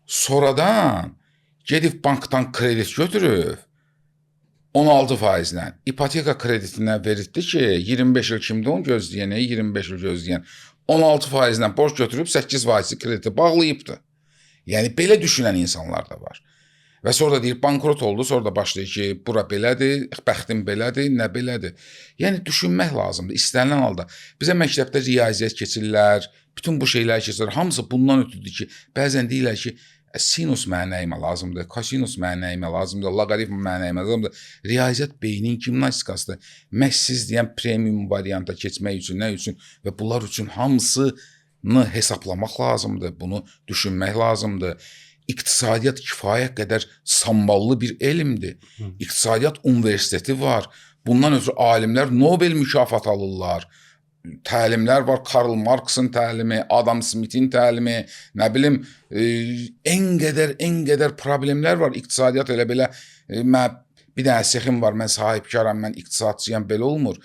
Sonradan gedib bankdan kredit götürüb, 16%-lə ipoteka kreditinə verildi ki, 25 il kimdə onu gözləyən, 25 il gözləyən, 16%-lə borc götürüb 8%-li krediti bağlayıbdı. Yəni, belə düşünən insanlar da var. Və sonra deyir, bankrot oldu, sonra da başlayır ki, bura belədir, bəxtim belədir, nə belədir. Yəni, düşünmək lazımdır, istənilən halda. Bizə məktəbdə riyaziyyat keçirlər, bütün bu şeylər keçirlər. Hamısı bundan ötürdür ki, bəzən deyirlər ki, sinus mənə nəyimə lazımdır, kosinus mənə nəyimə lazımdır, loqaritm mənə nəyimə lazımdır. Riyaziyyat beynin gimnastikasıdır. Məhz siz deyən premium varianta keçmək üçün, nə üçün və bunlar üçün hamısını hesaplamaq lazımdır, bunu düşünmək lazımdır. İqtisadiyyat kifayət qədər samballı bir elmdir. İqtisadiyyat universiteti var. Bundan ötürü alimlər Nobel mükafat alırlar. Təlimlər var, Karl Marx'ın təlimi, Adam Smith'in təlimi, nə bilim, ən qədər problemlər var. İqtisadiyyat elə belə Bir dənə sexim var, mən sahibkaram, mən iqtisadçıyam, belə olmur.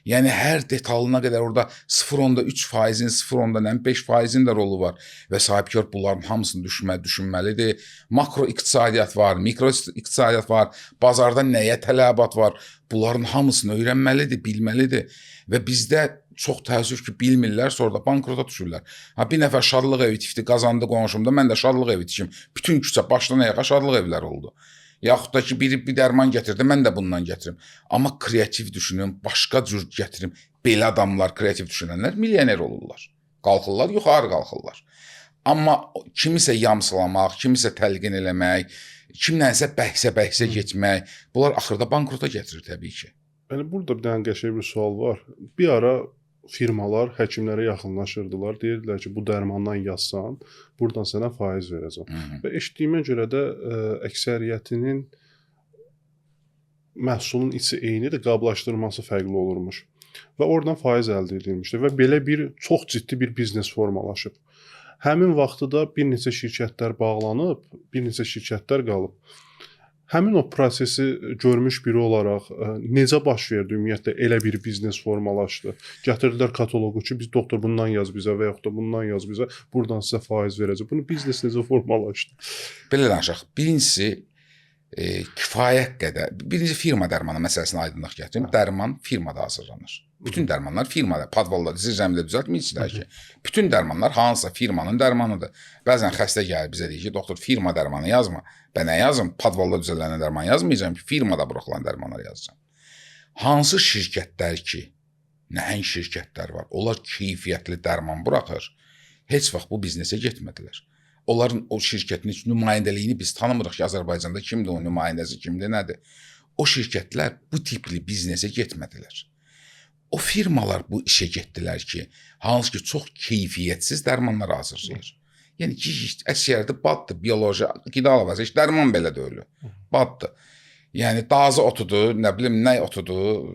Yəni hər detalına qədər orada 0,3%-in, 0,5%-in də rolu var və sahibkar bunların hamısını düşünməlidir. Makro iqtisadiyyat var, mikro iqtisadiyyat var, bazarda nəyə tələbat var, bunların hamısını öyrənməlidir, bilməlidir və bizdə çox təəssüf ki, bilmirlər, sonra da bankrota düşürlər. Ha, bir nəfər şadlıq evi tikdi, qazandı qonşumda, mən də şadlıq evi tikim. Bütün küçə başdan ayağa şadlıq evləri oldu. Yaxud da ki, biri bir dərman gətirdi, mən də bundan gətirim. Amma kreativ düşünüm, başqa cür gətirim. Belə adamlar, kreativ düşünənlər milyoner olurlar. Qalxırlar, yuxarı qalxırlar. Amma kimisə yamsılamaq, kimisə təlqin eləmək, kimlənsə bəhsə getmək, bunlar axırda bankrota gətirir təbii ki. Yəni burada bir dənə qəşəng bir sual var. Bir ara firmalar həkimlərə yaxınlaşırdılar. Deyirdilər ki, bu dərmandan yazsan, buradan sənə faiz verəcəm. Və eşitdiyimə görə də əksəriyyətinin məhsulun içi eynidir, qablaşdırması fərqli olurmuş. Və oradan faiz əldə edilmişdi və belə bir çox ciddi bir biznes formalaşıb. Həmin vaxtda da bir neçə şirkətlər bağlanıb, bir neçə şirkətlər qalıb. Həmin o prosesi görmüş biri olaraq necə baş verdi ümumiyyətlə elə bir biznes formalaşdı? Gətirdilər kataloqu ki, biz doktor bundan yaz bizə və yaxud da bundan yaz bizə, buradan sizə faiz verəcək. Bunu biznes necə formalaşdı? Belə danışaq. Birincisi kifayət qədər. Birinci firma dərmanı məsələsinə aydınlıq gətirim. Dərman firmada hazırlanır. Bütün dərmanlar firmada, padvalda, zircəmidə düzəltməyicilər ki, bütün dərmanlar hansısa firmanın dərmanıdır. Bəzən xəstə gəlir bizə deyir ki, doktor firma dərmanı yazma. Mən nə yazım? Padvalda düzələn dərman yazmayacağam ki, firmada buraxılan dərmanlar yazacağam. Hansı şirkətlər ki, nəhəng şirkətlər var, onlar keyfiyyətli dərman buraxır, heç vaxt bu biznesə getmədilər. Onların o şirkətin nümayəndəliyini biz tanımırıq ki, Azərbaycanda kimdir o nümayəndəsi, kimdir, nədir? O şirkətlər bu tipli biznesə getmədilər. O firmalar bu işə getdilər ki, hansı ki, çox keyfiyyətsiz dərmanlar hazırlayır. Yəni ki, əksəriyyəti baddır, bioloji, qida alavəsi, heç dərman belə deyil. Baddır. Yəni dazı otudur, nə bilim, nə otudur,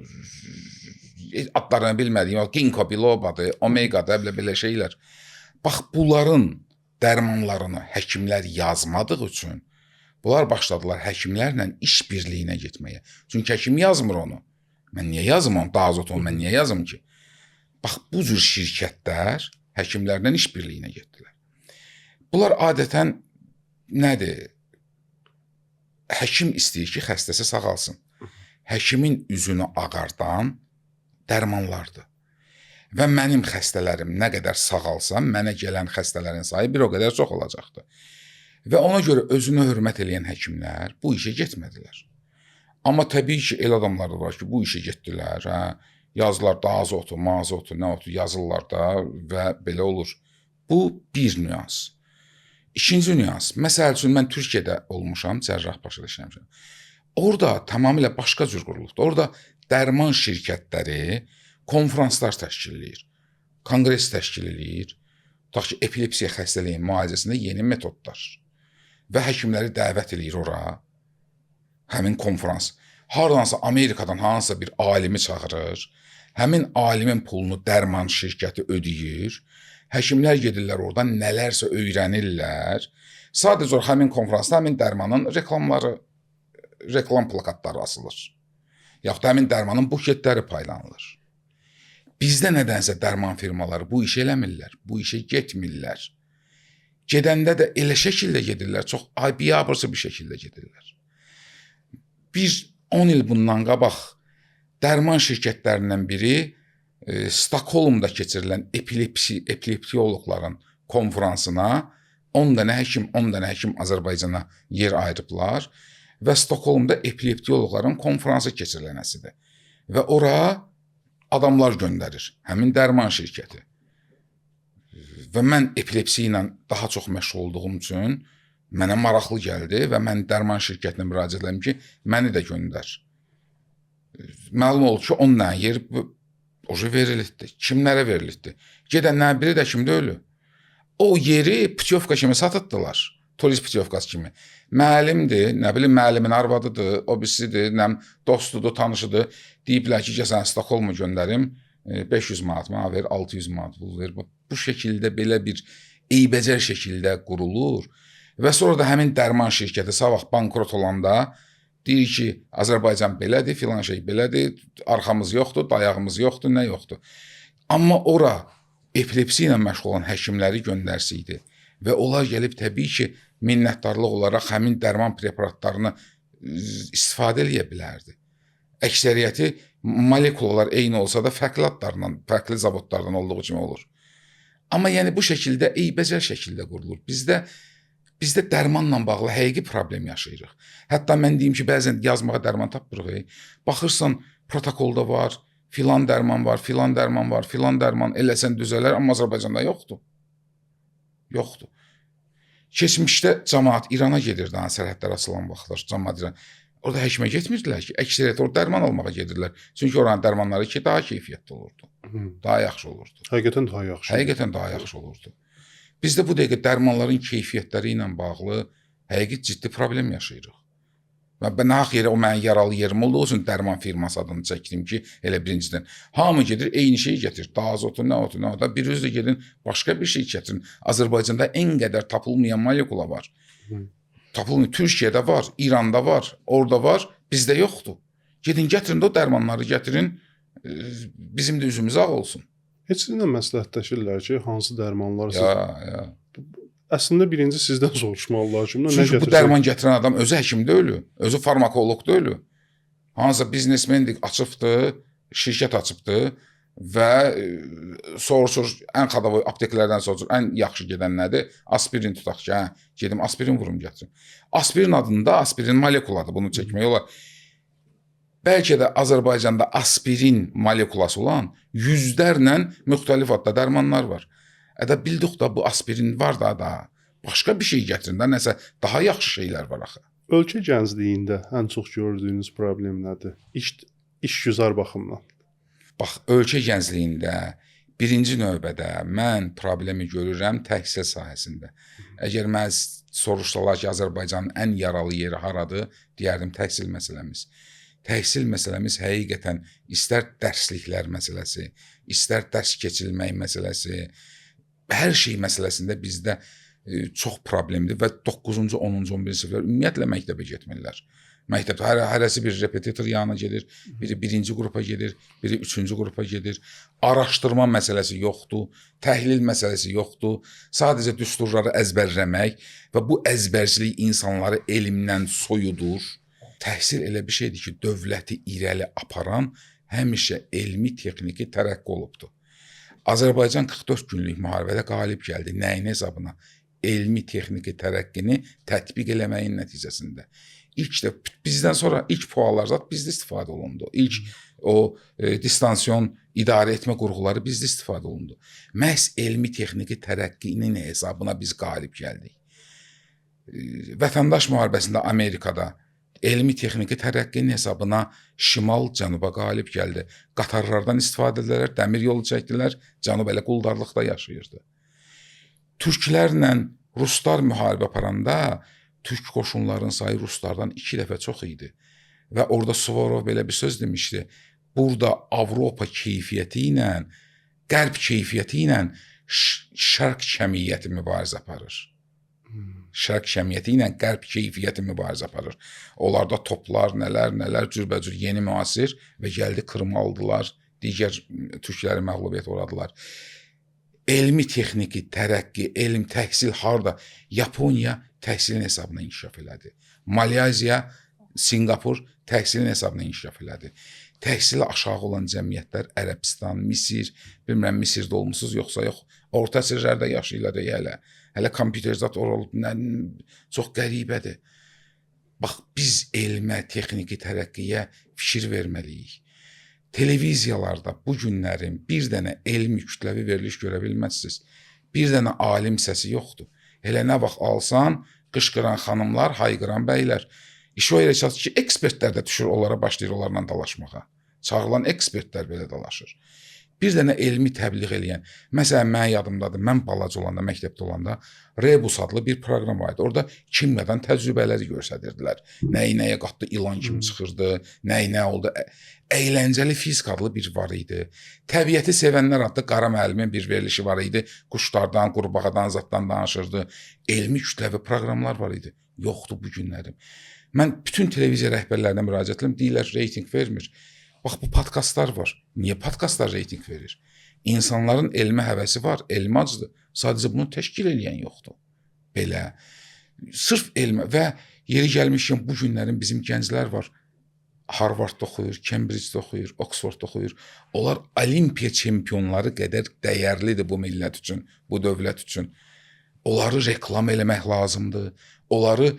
adlarını bilmədiyim, ginkgo bilobadır, omegadır, belə şeylər. Bax, bunların dərmanlarını həkimlər yazmadığı üçün, bunlar başladılar həkimlərlə iş birliyinə getməyə. Çünki həkim yazmır onu. Mən niyə yazım onu, dazot onu, mən niyə yazım ki? Bax, bu cür şirkətlər həkimlərlə iş birliyinə getdilər. Bunlar adətən nədir? Həkim istəyir ki, xəstəsi sağalsın. Həkimin üzünü ağardan dərmanlardır. Və mənim xəstələrim nə qədər sağalsam, mənə gələn xəstələrin sayı bir o qədər çox olacaqdır. Və ona görə özünü hörmət edən həkimlər bu işə getmədilər. Amma təbii ki, elə adamlar da var ki, bu işə getdilər, yazılar da azotu, mazotu, nə otu yazırlar da və belə olur. Bu bir nüans. İkinci nüans, məsəl üçün mən Türkiyədə olmuşam, Cərrahpaşada işləmişəm. Orada tamamilə başqa cür qurulubdur. Orada dərman şirkətləri konferanslar təşkil edir, konqres təşkil edir, tutaq ki, epilepsiya xəstəliyin müalicəsində yeni metodlar və həkimləri dəvət edir ora, həmin konferans. Hardansa Amerikadan hansısa bir alimi çağırır, həmin alimin pulunu dərman şirkəti ödəyir, həkimlər gedirlər oradan nələrsə öyrənirlər, sadəcə həmin konferansda həmin dərmanın reklamları, reklam plakatları asılır, yaxud da həmin dərmanın buketləri paylanılır. Bizdə nədənsə dərman firmaları bu işə eləmirlər, bu işə getmirlər. Gedəndə də elə şəkildə gedirlər, çox biabırçı bir şəkildə gedirlər. Bir 10 il bundan qabaq dərman şirkətlərindən biri Stokholmda keçirilən epilepsiyoloqların konferansına 10 dənə həkim Azərbaycana yer ayırıblar və Stokholmda epilepsiyoloqların konferansı keçirilənəsidir. Və ora adamlar göndərir, həmin dərman şirkəti. Və mən epilepsiya ilə daha çox məşğul olduğum üçün mənə maraqlı gəldi və mən dərman şirkətinə müraciət etdim ki, məni də göndər. Məlum oldu ki, 10 dənə yer verildi. Kimlərə verildi? Gedənlərin biri də kimdə ölü? O yeri putyovka kimi satıtdılar. Turist putyovkası kimi. Müəllimdir, nə bilim, müəllimin arvadıdır, o birisidir, dostudur, tanışıdır. Deyiblər ki, gəlsən Stokholma göndərim, 500 manat mənə ver, 600 manat pul ver. Bu şəkildə belə bir eybəcər şəkildə qurulur və sonra da həmin dərman şirkəti sabah bankrot olanda Deyir ki, Azərbaycan belədir, filan şey belədir, arxamız yoxdur, dayağımız yoxdur, nə yoxdur. Amma ora epilepsi ilə məşğul olan həkimləri göndərsəydi və onlar gəlib təbii ki, minnətdarlıq olaraq həmin dərman preparatlarını istifadə eləyə bilərdi. Əksəriyyəti molekulalar eyni olsa da fərqli adlarla, fərqli zavodlardan olduğu kimi olur. Amma yəni bu şəkildə eybəcər şəkildə qurulur. Bizdə dərmanla bağlı həqiqi problem yaşayırıq. Hətta mən deyim ki, bəzən yazmağa dərman tapmırıq. Baxırsan, protokolda var, filan dərman var, filan dərman var, filan dərman eləsən düzələr, amma Azərbaycanda yoxdur. Yoxdur. Keçmişdə cəmaət İrana gedirdi, sərhədlər açılan vaxtlar, cəmaət İrana. Orada həkimə getmirdilər ki, əksəriyyət orada dərman almağa gedirlər. Çünki oranın dərmanları ki, daha keyfiyyətli olurdu. Daha yaxşı olurdu. Həqiqətən daha yaxşı. Həqiqətən daha yaxşı olurdu. Bizdə bu dəqiqə dərmanların keyfiyyətləri ilə bağlı həqiqi ciddi problem yaşayırıq. Və nahaq yerə o mənim yaralı yerim olduğu üçün dərman firması adını çəkdim ki, elə birincidən. Hamı gedir, eyni şeyi gətirir. Dazotu, nə otu, nə otu. Bir özü gedin, başqa bir şey gətirin. Azərbaycanda ən qədər tapılmayan molekula var. Tapılmıyor. Türkiyədə var, İranda var, orada var, bizdə yoxdur. Gedin, gətirin də o dərmanları gətirin, bizim də üzümüz ağ olsun. Heç sizinlə məsləhətləşirlər ki, hansı dərmanlar Ya. Əslində birinci sizdən soruşmalılar ki, çünki bu dərman gətirən adam özü həkim deyil, özü farmakoloq deyil. Hansısa biznesmendik, açıbdı, şirkət açıbdı və soruşur, ən xadavoy apteklərdən soruşur, ən yaxşı gedən nədir? Aspirin tutaq ki, gedim aspirin vurum gətirim. Aspirin adında aspirin molekuladır, bunu çəkmək olar. Bəlkə də Azərbaycanda aspirin molekulası olan yüzlərlə müxtəlif adda dərmanlar var. Bildik da bu aspirin var da, başqa bir şey gətirin də, nəsə daha yaxşı şeylər var axı. Ölkə gəncliyində ən çox gördüyünüz problem nədir? İşgüzar baxımdan. Bax, ölkə gəncliyində birinci növbədə mən problemi görürəm təhsil sahəsində. Əgər mən soruşsalar ki, Azərbaycanın ən yaralı yeri haradır, deyərdim təhsil məsələmiz. Təhsil məsələmiz həqiqətən istər dərsliklər məsələsi, istər dərs keçilmək məsələsi, hər şey məsələsində bizdə çox problemdir və 9-cu, 10-cu, 11-ci siniflər ümumiyyətlə məktəbə getmirlər. Məktəbdə hərəsi bir repetitor yanına gedir, biri birinci qrupa gedir, biri üçüncü qrupa gedir. Araşdırma məsələsi yoxdur, təhlil məsələsi yoxdur. Sadəcə düsturları əzbərləmək və bu əzbərçilik insanları elmdən soyudur. Təhsil elə bir şeydir ki, dövləti irəli aparan həmişə elmi, texniki tərəqqi olubdur. Azərbaycan 44 günlük müharibədə qalib gəldi. Nəyin hesabına? Elmi, texniki tərəqqini tətbiq eləməyin nəticəsində. İlk də bizdən sonra ilk puallar zat bizdə istifadə olundu. İlk o distansiyon idarə etmə qurğuları bizdə istifadə olundu. Məhz elmi, texniki tərəqqinin hesabına biz qalib gəldik. Vətəndaş müharibəsində Amerikada elmi, texniki tərəqqinin hesabına şimal cənuba qalib gəldi. Qatarlardan istifadə edilər, dəmir yolu çəkdilər, cənub elə quldarlıqda yaşayırdı. Türklərlə ruslar müharibə aparanda türk qoşunların sayı ruslardan 2 dəfə çox idi. Və orada Suvorov belə bir söz demişdi. Burada Avropa keyfiyyəti ilə, qərb keyfiyyəti ilə şərq kəmiyyəti mübarizə aparır. Şərq kəmiyyəti ilə qərb keyfiyyəti mübarizə aparır. Onlarda toplar, nələr, cürbəcür yeni müasir və gəldi Krımı aldılar, digər türkləri məğlubiyyət uğradılar. Elmi, texniki, tərəqqi, elm, təhsil harda? Yaponiya təhsilin hesabına inkişaf elədi. Malyaziya, Singapur təhsilin hesabına inkişaf elədi. Təhsili aşağı olan cəmiyyətlər Ərəbistan, Misir, bilmirəm Misirdə olmusunuz yoxsa yox, orta əsrlərdə yaşayırlar hələ. Hələ kompüterizat olub, çox qəribədir. Bax, biz elmə, texniki tərəqqiyə fikir verməliyik. Televiziyalarda bu günlərin bir dənə elmi kütləvi veriliş görə bilməzsiniz. Bir dənə alim səsi yoxdur. Elə nə vaxt alsan, qışqıran xanımlar, hayqıran bəylər. İş o yerə çatır ki, ekspertlər də düşür, onlara başlayır onlarla dalaşmağa. Çağılan ekspertlər belə dalaşır. Bir dənə elmi təbliğ eləyən, məsələn, mən yadımdadır, mən balaca olanda, məktəbdə olanda Rebus adlı bir proqram var idi. Orada kimyadan təcrübələri göstərirdilər. Nəyə qatdı, ilan kimi çıxırdı, nə oldu. Əyləncəli fizik adlı bir var idi. Təbiəti sevənlər adlı Qara müəllimin bir verilişi var idi. Quşlardan, qurbağadan, zatdan danışırdı. Elmi kütləvi proqramlar var idi. Yoxdur bu günlərim. Mən bütün televiziya rəhbərlərinə müraciət edirəm, deyirlər reytinq vermir. Bax, bu podkastlar var. Niyə podkastlar reytinq verir? İnsanların elmə həvəsi var, elm acıdır. Sadəcə bunu təşkil edən yoxdur. Belə. Sırf elmə və yeri gəlmişkən bu günlərin bizim gənclər var. Harvardda oxuyur, Cambridgedə oxuyur, Oxfordda oxuyur. Onlar olimpiya çempionları qədər dəyərlidir bu millət üçün, bu dövlət üçün. Onları reklam eləmək lazımdır. Onları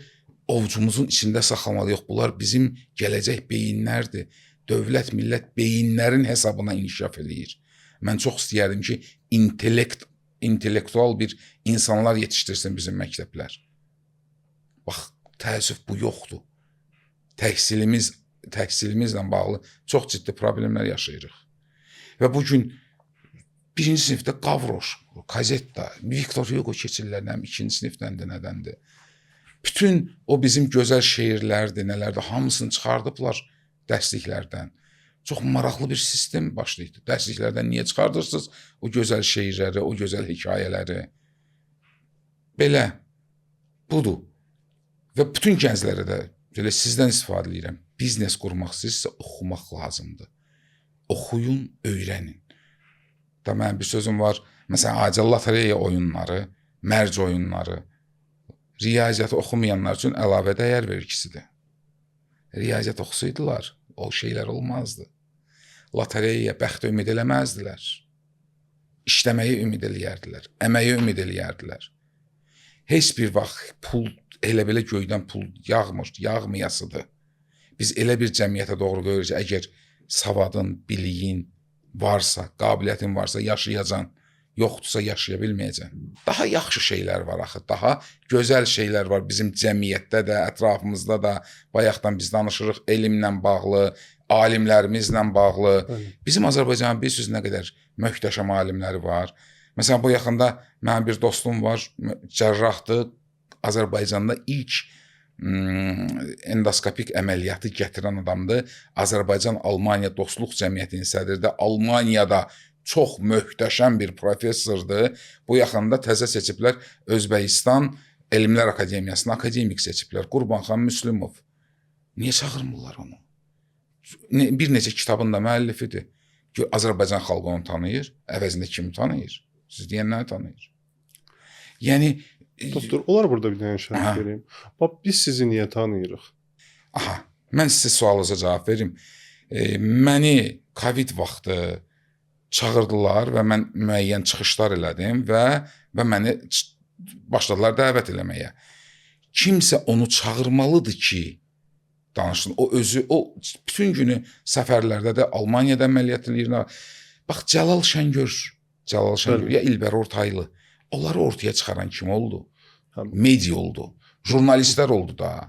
ovcumuzun içində saxlamalıyıq. Bunlar bizim gələcək beyinlərdir. Dövlət, millət beyinlərin hesabına inkişaf eləyir. Mən çox istəyərdim ki, intellektual bir insanlar yetişdirsin bizim məktəblər. Bax, təəssüf bu yoxdur. Təhsilimizlə bağlı çox ciddi problemlər yaşayırıq. Və bugün birinci sinifdə Qavroş, Kazetta, Viktor Hugo keçirlər, ikinci sinifdəndir, nədəndir. Bütün o bizim gözəl şeirlərdir, nələrdir, hamısını çıxardıblar dərsliklərdən. Çox maraqlı bir sistem başlaydı. Dərsliklərdən niyə çıxardırsınız o gözəl şeirləri, o gözəl hekayələri? Belə, budur. Və bütün gənclərə də belə sizdən istifadə edirəm. Biznes qurmaq istəyirsə oxumaq lazımdır. Oxuyun, öyrənin. Da mənim bir sözüm var. Məsələn, acil lotereya oyunları, mərc oyunları, riyaziyyatı oxumayanlar üçün əlavə dəyər vergisidir. Riyaziyyat oxusaydılar, o şeylər olmazdı. Lotereyaya, bəxtə ümid eləməzdilər. İşləməyi ümid eləyərdilər, əməyi ümid eləyərdilər. Heç bir vaxt pul, elə belə göydən pul yağmır, yağmayasıdır. Biz elə bir cəmiyyətə doğru görürük ki, əgər savadın, biliyin varsa, qabiliyyətin varsa yaşayacan, yoxdursa yaşaya bilməyəcən. Daha yaxşı şeylər var axı, daha gözəl şeylər var bizim cəmiyyətdə də, ətrafımızda da. Bayaqdan biz danışırıq elmlə bağlı, alimlərimizlə bağlı. Bizim Azərbaycanın bilirsiniz nə qədər möhtəşəm alimləri var. Məsələn, bu yaxında mənim bir dostum var, cərrahdır. Azərbaycanda ilk endoskopik əməliyyatı gətirən adamdır. Azərbaycan-Almaniya Dostluq Cəmiyyətinin sədridir. Almaniyada çox möhtəşəm bir professordur. Bu yaxında təzə seçiblər Özbəkistan Elmlər Akademiyasına akademik seçiblər. Qurbanxan Müslümov. Niyə çağırmırlar onu? Bir neçə kitabın da müəllifidir. Azərbaycan xalqı onu tanıyır. Əvəzində kimi tanıyır? Siz deyənləri tanıyır. Yəni Doktor, olar burada bir dənə şərh vereyim. Bax, biz sizi niyə tanıyırıq? Aha, mən sizə sualınıza cavab verim. Məni Covid vaxtı çağırdılar və mən müəyyən çıxışlar elədim və məni başladılar dəvət eləməyə. Kimsə onu çağırmalıdır ki, danışsın. O özü, o bütün günü səfərlərdə də Almaniyada əməliyyat eləyir. Bax, Cəlal Şəngör ya İlber Ortaylı. Onları ortaya çıxaran kim oldu? Media oldu. Jurnalistlər oldu da.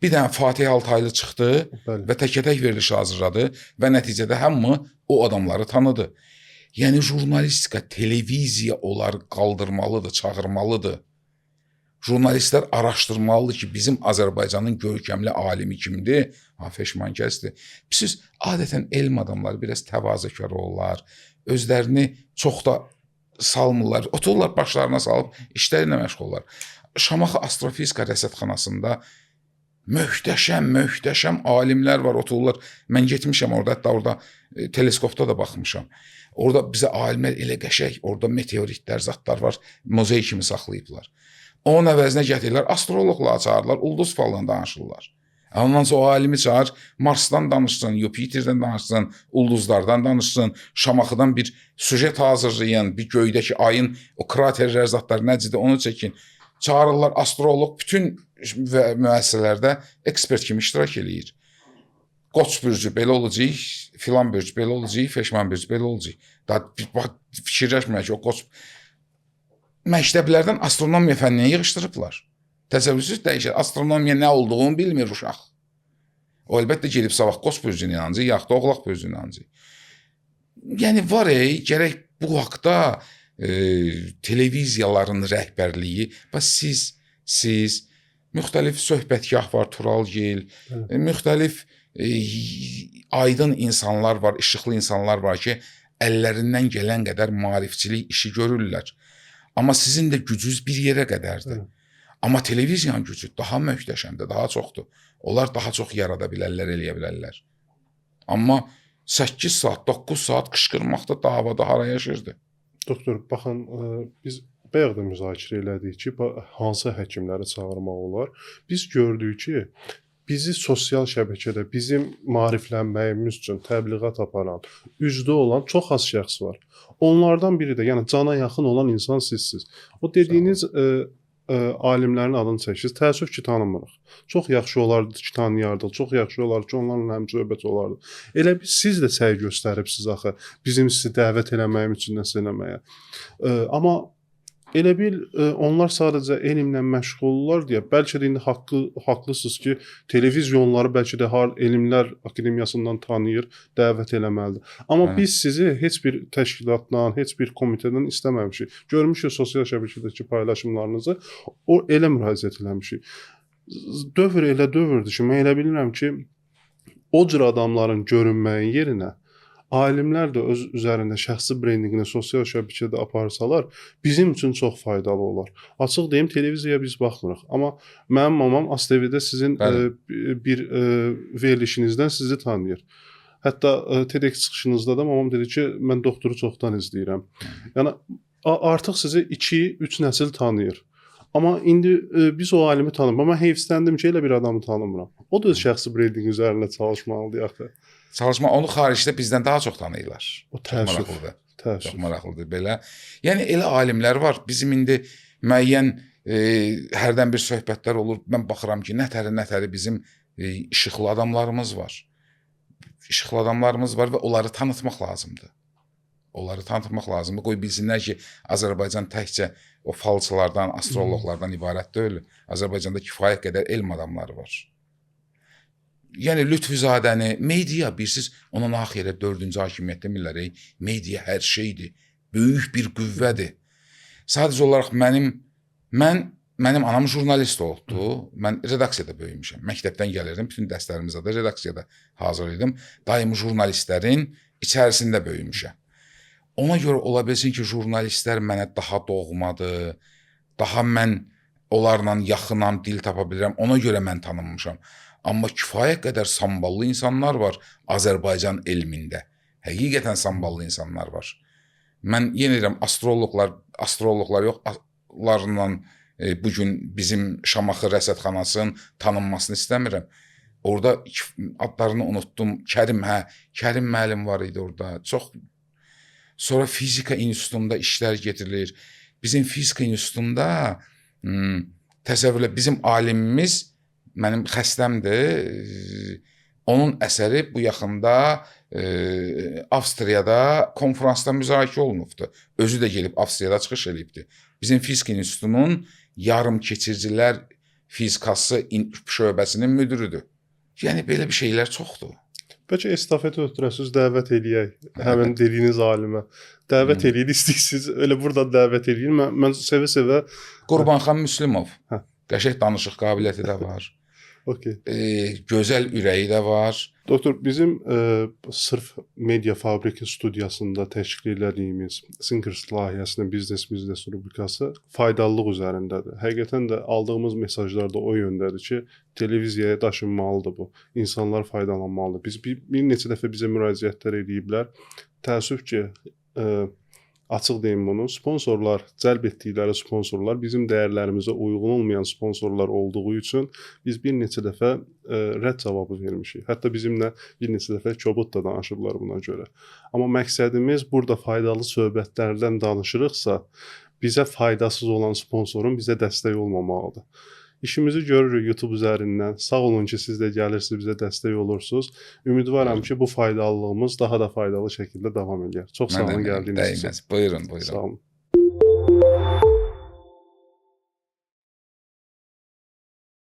Bir dənə Fatih Altaylı çıxdı və təkətək veriliş hazırladı və nəticədə hamı o adamları tanıdı. Yəni jurnalistika, televiziya onları qaldırmalıdır, çağırmalıdır. Jurnalistlər araşdırmalıdır ki, bizim Azərbaycanın görkəmli alimi kimdir? Feşmankəsdir. Siz adətən elm adamları biraz təvazökar olurlar. Özlərini çox da salmırlar. Otururlar başlarına salıb işlərlə məşğul olurlar. Şamaxı Astrofizika rəsədxanasında möhtəşəm alimlər var, otururlar. Mən getmişəm orada, hətta orada teleskopda da baxmışam. Orada bizə alimlər elə qəşəng, orada meteoritlər, zatlar var, muzey kimi saxlayıblar. Onun əvəzinə gətirirlər, astroloqla çağırırlar, ulduz falından danışırlar. Ondan sonra o alimi çağır, Marsdan danışsın, Yupiterdən danışsın, ulduzlardan danışsın, Şamaxıdan bir süjet hazırlayın, bir göydəki ayın o kraterlər, zatlar nəcidir, onu çəkin. Çağırırlar, astroloq bütün müəssisələrdə ekspert kimi iştirak eləyir. Qoç bürcü belə olacaq, filan bürcü belə olacaq, feşman bürcü belə olacaq. Daha fikirləşməyək ki, o qoç... Məktəblərdən astronomiya fənninə yığışdırıblar. Təsəvvürsüz dəyişir. Astronomiya nə olduğunu bilmir uşaq. O əlbəttə gedib sabah qoç bürcünə inancaq, yaxud da oğlaq bürcünə inancaq. Yəni var gərək bu haqda televiziyaların rəhbərliyi, siz müxtəlif söhbətgah var, Turalgil, müxtəlif aydın insanlar var, işıqlı insanlar var ki, əllərindən gələn qədər maarifçilik işi görürlər. Amma sizin də gücünüz bir yerə qədərdir. Amma televiziyanın gücü daha möhtəşəmdir, daha çoxdur. Onlar daha çox yarada bilərlər, eləyə bilərlər. Amma 8 saat, 9 saat qışqırmaqda davada hara yaşırdı? Doktor, baxın, biz bayaq da müzakirə elədik ki, hansı həkimləri çağırmaq olar. Biz gördük ki, bizi sosial şəbəkədə bizim maariflənməyimiz üçün təbliğat aparan, üzdə olan çox az şəxs var. Onlardan biri də, yəni cana yaxın olan insan sizsiz. O dediyiniz alimlərin adını çəkirsiniz. Təəssüf ki, tanımırıq. Çox yaxşı olardı ki, tanıyardıq. Çox yaxşı olardı ki, onlarla həmsöhbət olardı. Elə siz də səy göstəribsiz axı, bizim sizi dəvət eləməyim üçün nəsə eləməyə. Amma elə bil onlar sadəcə elmlə məşğullar deyə, bəlkə də indi haqlısınız ki, televizyonları bəlkə də elmlər akademiyasından tanıyır, dəvət eləməlidir. Amma biz sizi heç bir təşkilatdan, heç bir komitədən istəməmişik. Görmüşük sosial şəbəkədəki paylaşımlarınızı, o elə müraciət eləmişik. Dövr elə dövrdür ki, mən elə bilirəm ki, o cür adamların görünməyin yerinə alimlər də öz üzərində şəxsi brendinqini sosial şəbəkədə aparsalar, bizim üçün çox faydalı olar. Açıq deyim, televiziyaya biz baxmırıq. Amma mənim mamam ASTV-də sizin bir verilişinizdən sizi tanıyır. Hətta TEDx çıxışınızda da mamam dedi ki, mən doktoru çoxdan izləyirəm. Yəni, artıq sizi 2-3 nəsil tanıyır. Amma indi biz o alimi tanımırıq. Amma heyfsləndim ki, elə bir adamı tanımıram. O da öz şəxsi brendinq üzərində çalışmalıdır axı. Çalışma, onu xaricdə bizdən daha çox tanıyırlar. O təəssüf. Çox maraqlıdır belə. Yəni elə alimlər var. Bizim indi müəyyən hərdən bir söhbətlər olur. Mən baxıram ki, nətəri bizim işıqlı adamlarımız var. İşıqlı adamlarımız var və onları tanıtmaq lazımdır. Onları tanıtmaq lazımdır. Qoy bilsinlər ki, Azərbaycan təkcə o falçılardan, astroloqlardan ibarət deyil. Azərbaycanda kifayət qədər elm adamları var. Yəni Lütfuzadəni, media bilirsiniz, ona nax yerə 4-cü hakimiyyət demirlər, media hər şeydir, böyük bir qüvvədir. Sadəcə olaraq mənim anam jurnalist oldu, mən redaksiyada böyümüşəm, məktəbdən gəlirdim, bütün dərslərimizdə də redaksiyada hazır idim, daimi jurnalistlərin içərisində böyümüşəm. Ona görə ola bilsin ki, jurnalistlər mənə daha doğmadır, daha mən onlarla yaxınam, dil tapa bilirəm, ona görə mən tanınmışam. Amma kifayət qədər samballı insanlar var Azərbaycan elmində. Həqiqətən samballı insanlar var. Mən yenə deyirəm, astroloqlar yox, onlarla bugün bizim Şamaxı rəsədxanasının tanınmasını istəmirəm. Orada adlarını unutdum. Kərim müəllim var idi orada. Sonra fizika institutunda işlər getirilir. Bizim fizika institutunda təsəvvürlə bizim alimimiz mənim xəstəmdir. Onun əsəri bu yaxında Avstriyada konferansda müzakirə olunubdur. Özü də gelib Avstriyada çıxış edibdir. Bizim fizika institutunun yarım keçircilər fizikası şöbəsinin müdürüdür. Yəni belə bir şeylər çoxdur. Bəlkə estafet ötürəsiz, dəvət eləyək. Həmin dediyiniz alimə. Dəvət eləyin, istəyirsiniz, elə buradan dəvət eləyin. Mən sevə-sevə... Qurbanxan Müslümov. Qəşəng danışıq qabiliyyəti də var. Gözəl ürəyi də var. Doktor, bizim sırf Media Fabriki studiyasında təşkil elədiyimiz Sinkers layihəsinin biznes rubrikası faydalılıq üzərindədir. Həqiqətən də aldığımız mesajlar da o yöndədir ki, televiziyaya daşınmalıdır bu. İnsanlar faydalanmalıdır. Biz bir neçə dəfə bizə müraciətlər ediblər. Təəssüf ki, açıq deyim bunu, sponsorlar, cəlb etdikləri sponsorlar bizim dəyərlərimizə uyğun olmayan sponsorlar olduğu üçün biz bir neçə dəfə rədd cavabı vermişik. Hətta bizimlə bir neçə dəfə kobud da danışıblar buna görə. Amma məqsədimiz burada faydalı söhbətlərdən danışırıqsa, bizə faydasız olan sponsorun bizə dəstək olmamalıdır. İşimizi görürük YouTube üzərindən. Sağ olun ki, siz də gəlirsiniz, bizə dəstək olursunuz. Ümidvaram ki, bu faydalılığımız daha da faydalı şəkildə davam edir. Çox sağ olun gəldiyiniz üçün. Buyurun. Sağ olun.